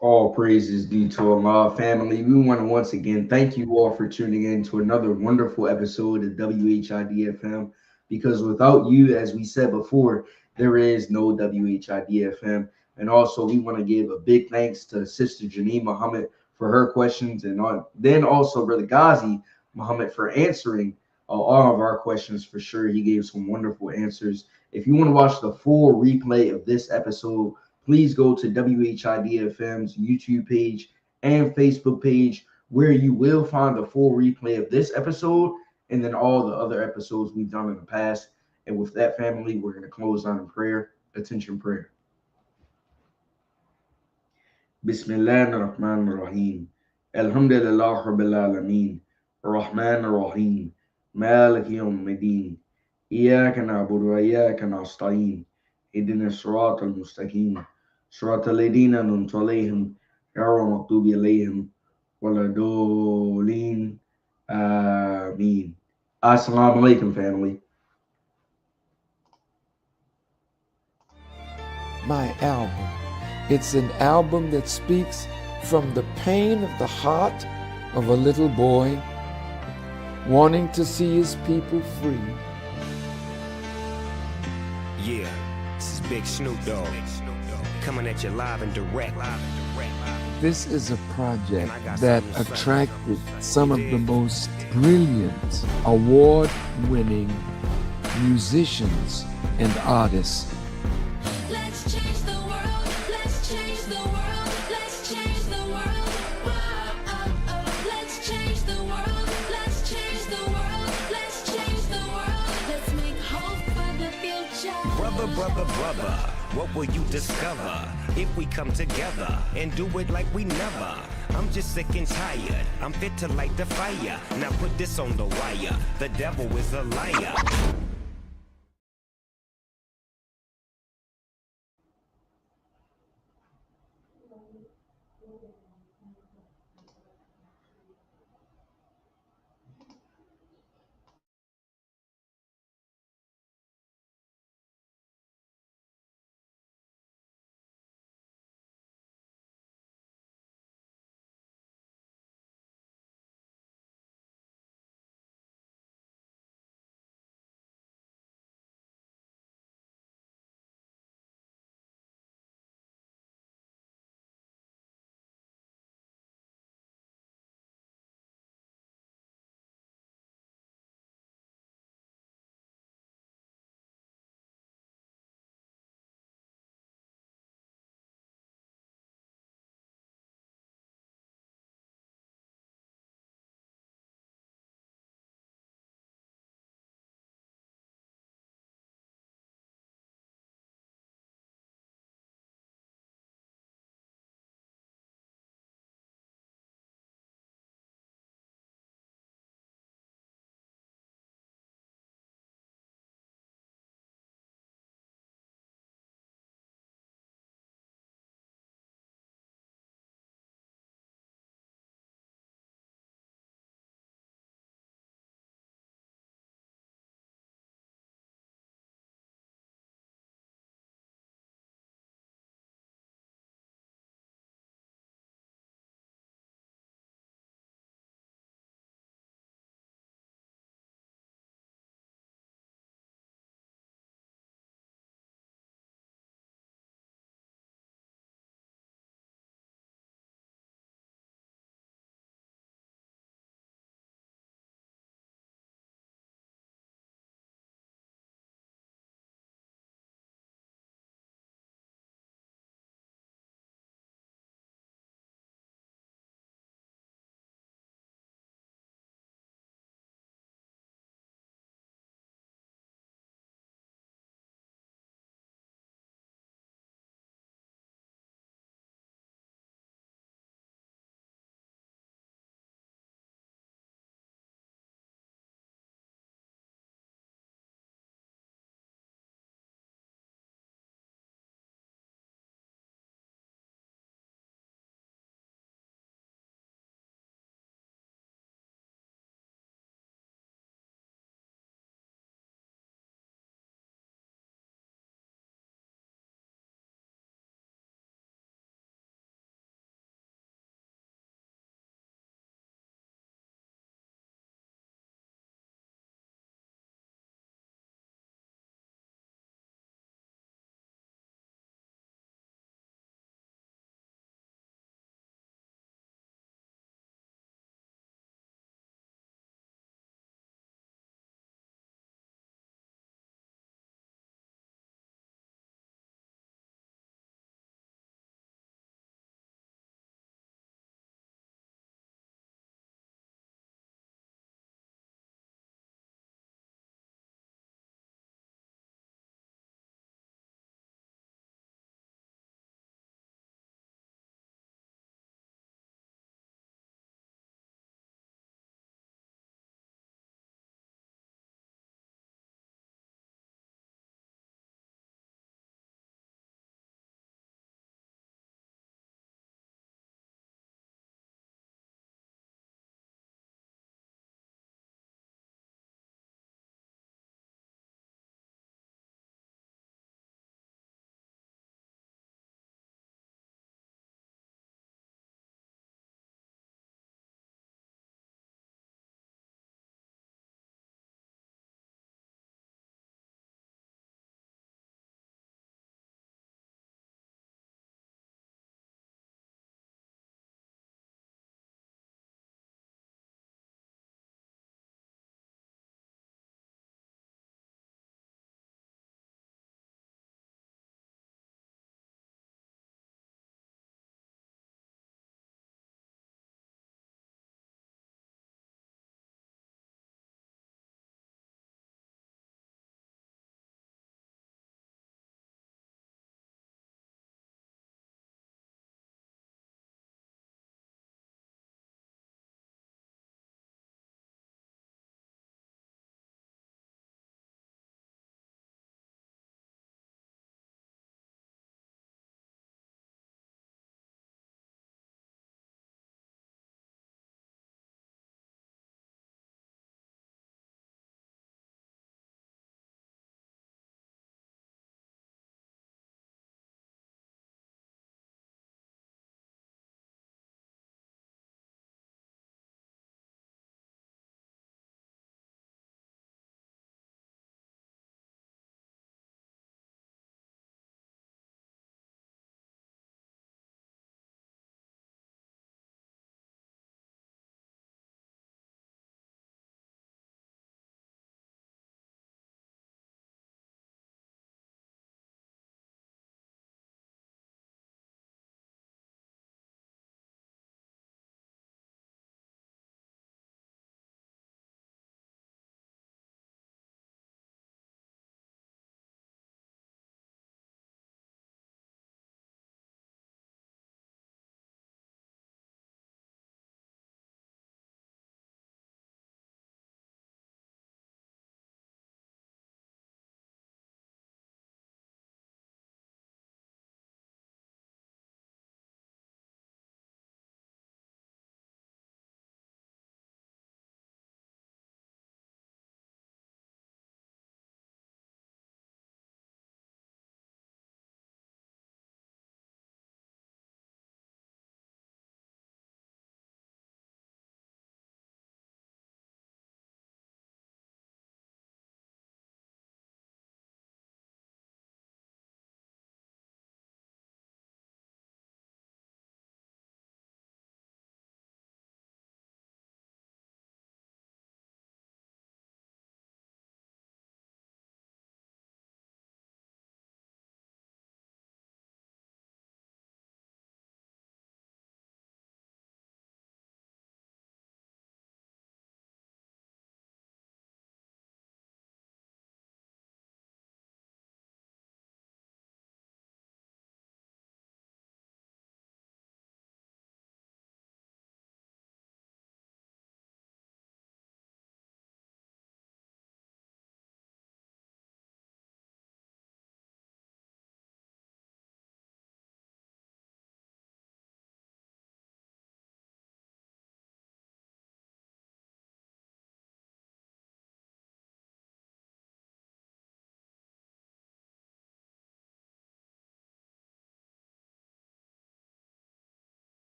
All praises due to Allah. Family, we want to once again thank you all for tuning in to another wonderful episode of WHID-FM, because without you, as we said before, there is no WHID-FM. And also, we want to give a big thanks to Sister Ghazi Muhammad for her questions, and then also Brother Ghazi Muhammad for answering all of our questions. For sure, he gave some wonderful answers. If you want to watch the full replay of this episode, please go to WHID-FM's YouTube page and Facebook page, where you will find the full replay of this episode and then all the other episodes we've done in the past. And with that, family, we're going to close on in prayer. Attention prayer. Bismillah ar-Rahman ar-Rahim. Alhamdulillah Rabbil Alameen. Ar-Rahman ar-Rahim. Malik yawmiddin. Iyaka na'budu wa iyaka nasta'in. اهدنا الصراط المستقيم صراط الذين أنعمت عليهم غير المغضوب عليهم ولا الضالين آمين. Assalamu alaikum, family. My album. It's an album that speaks from the pain of the heart of a little boy wanting to see his people free. Yeah. This is Big Snoop Dogg, coming at you live and direct. This is a project that attracted some of the most brilliant, award-winning musicians and artists. Let's change the world. Let's change the Brother, brother, brother, what will you discover if we come together and do it like we never? I'm just sick and tired, I'm fit to light the fire. Now put this on the wire, the devil is a liar.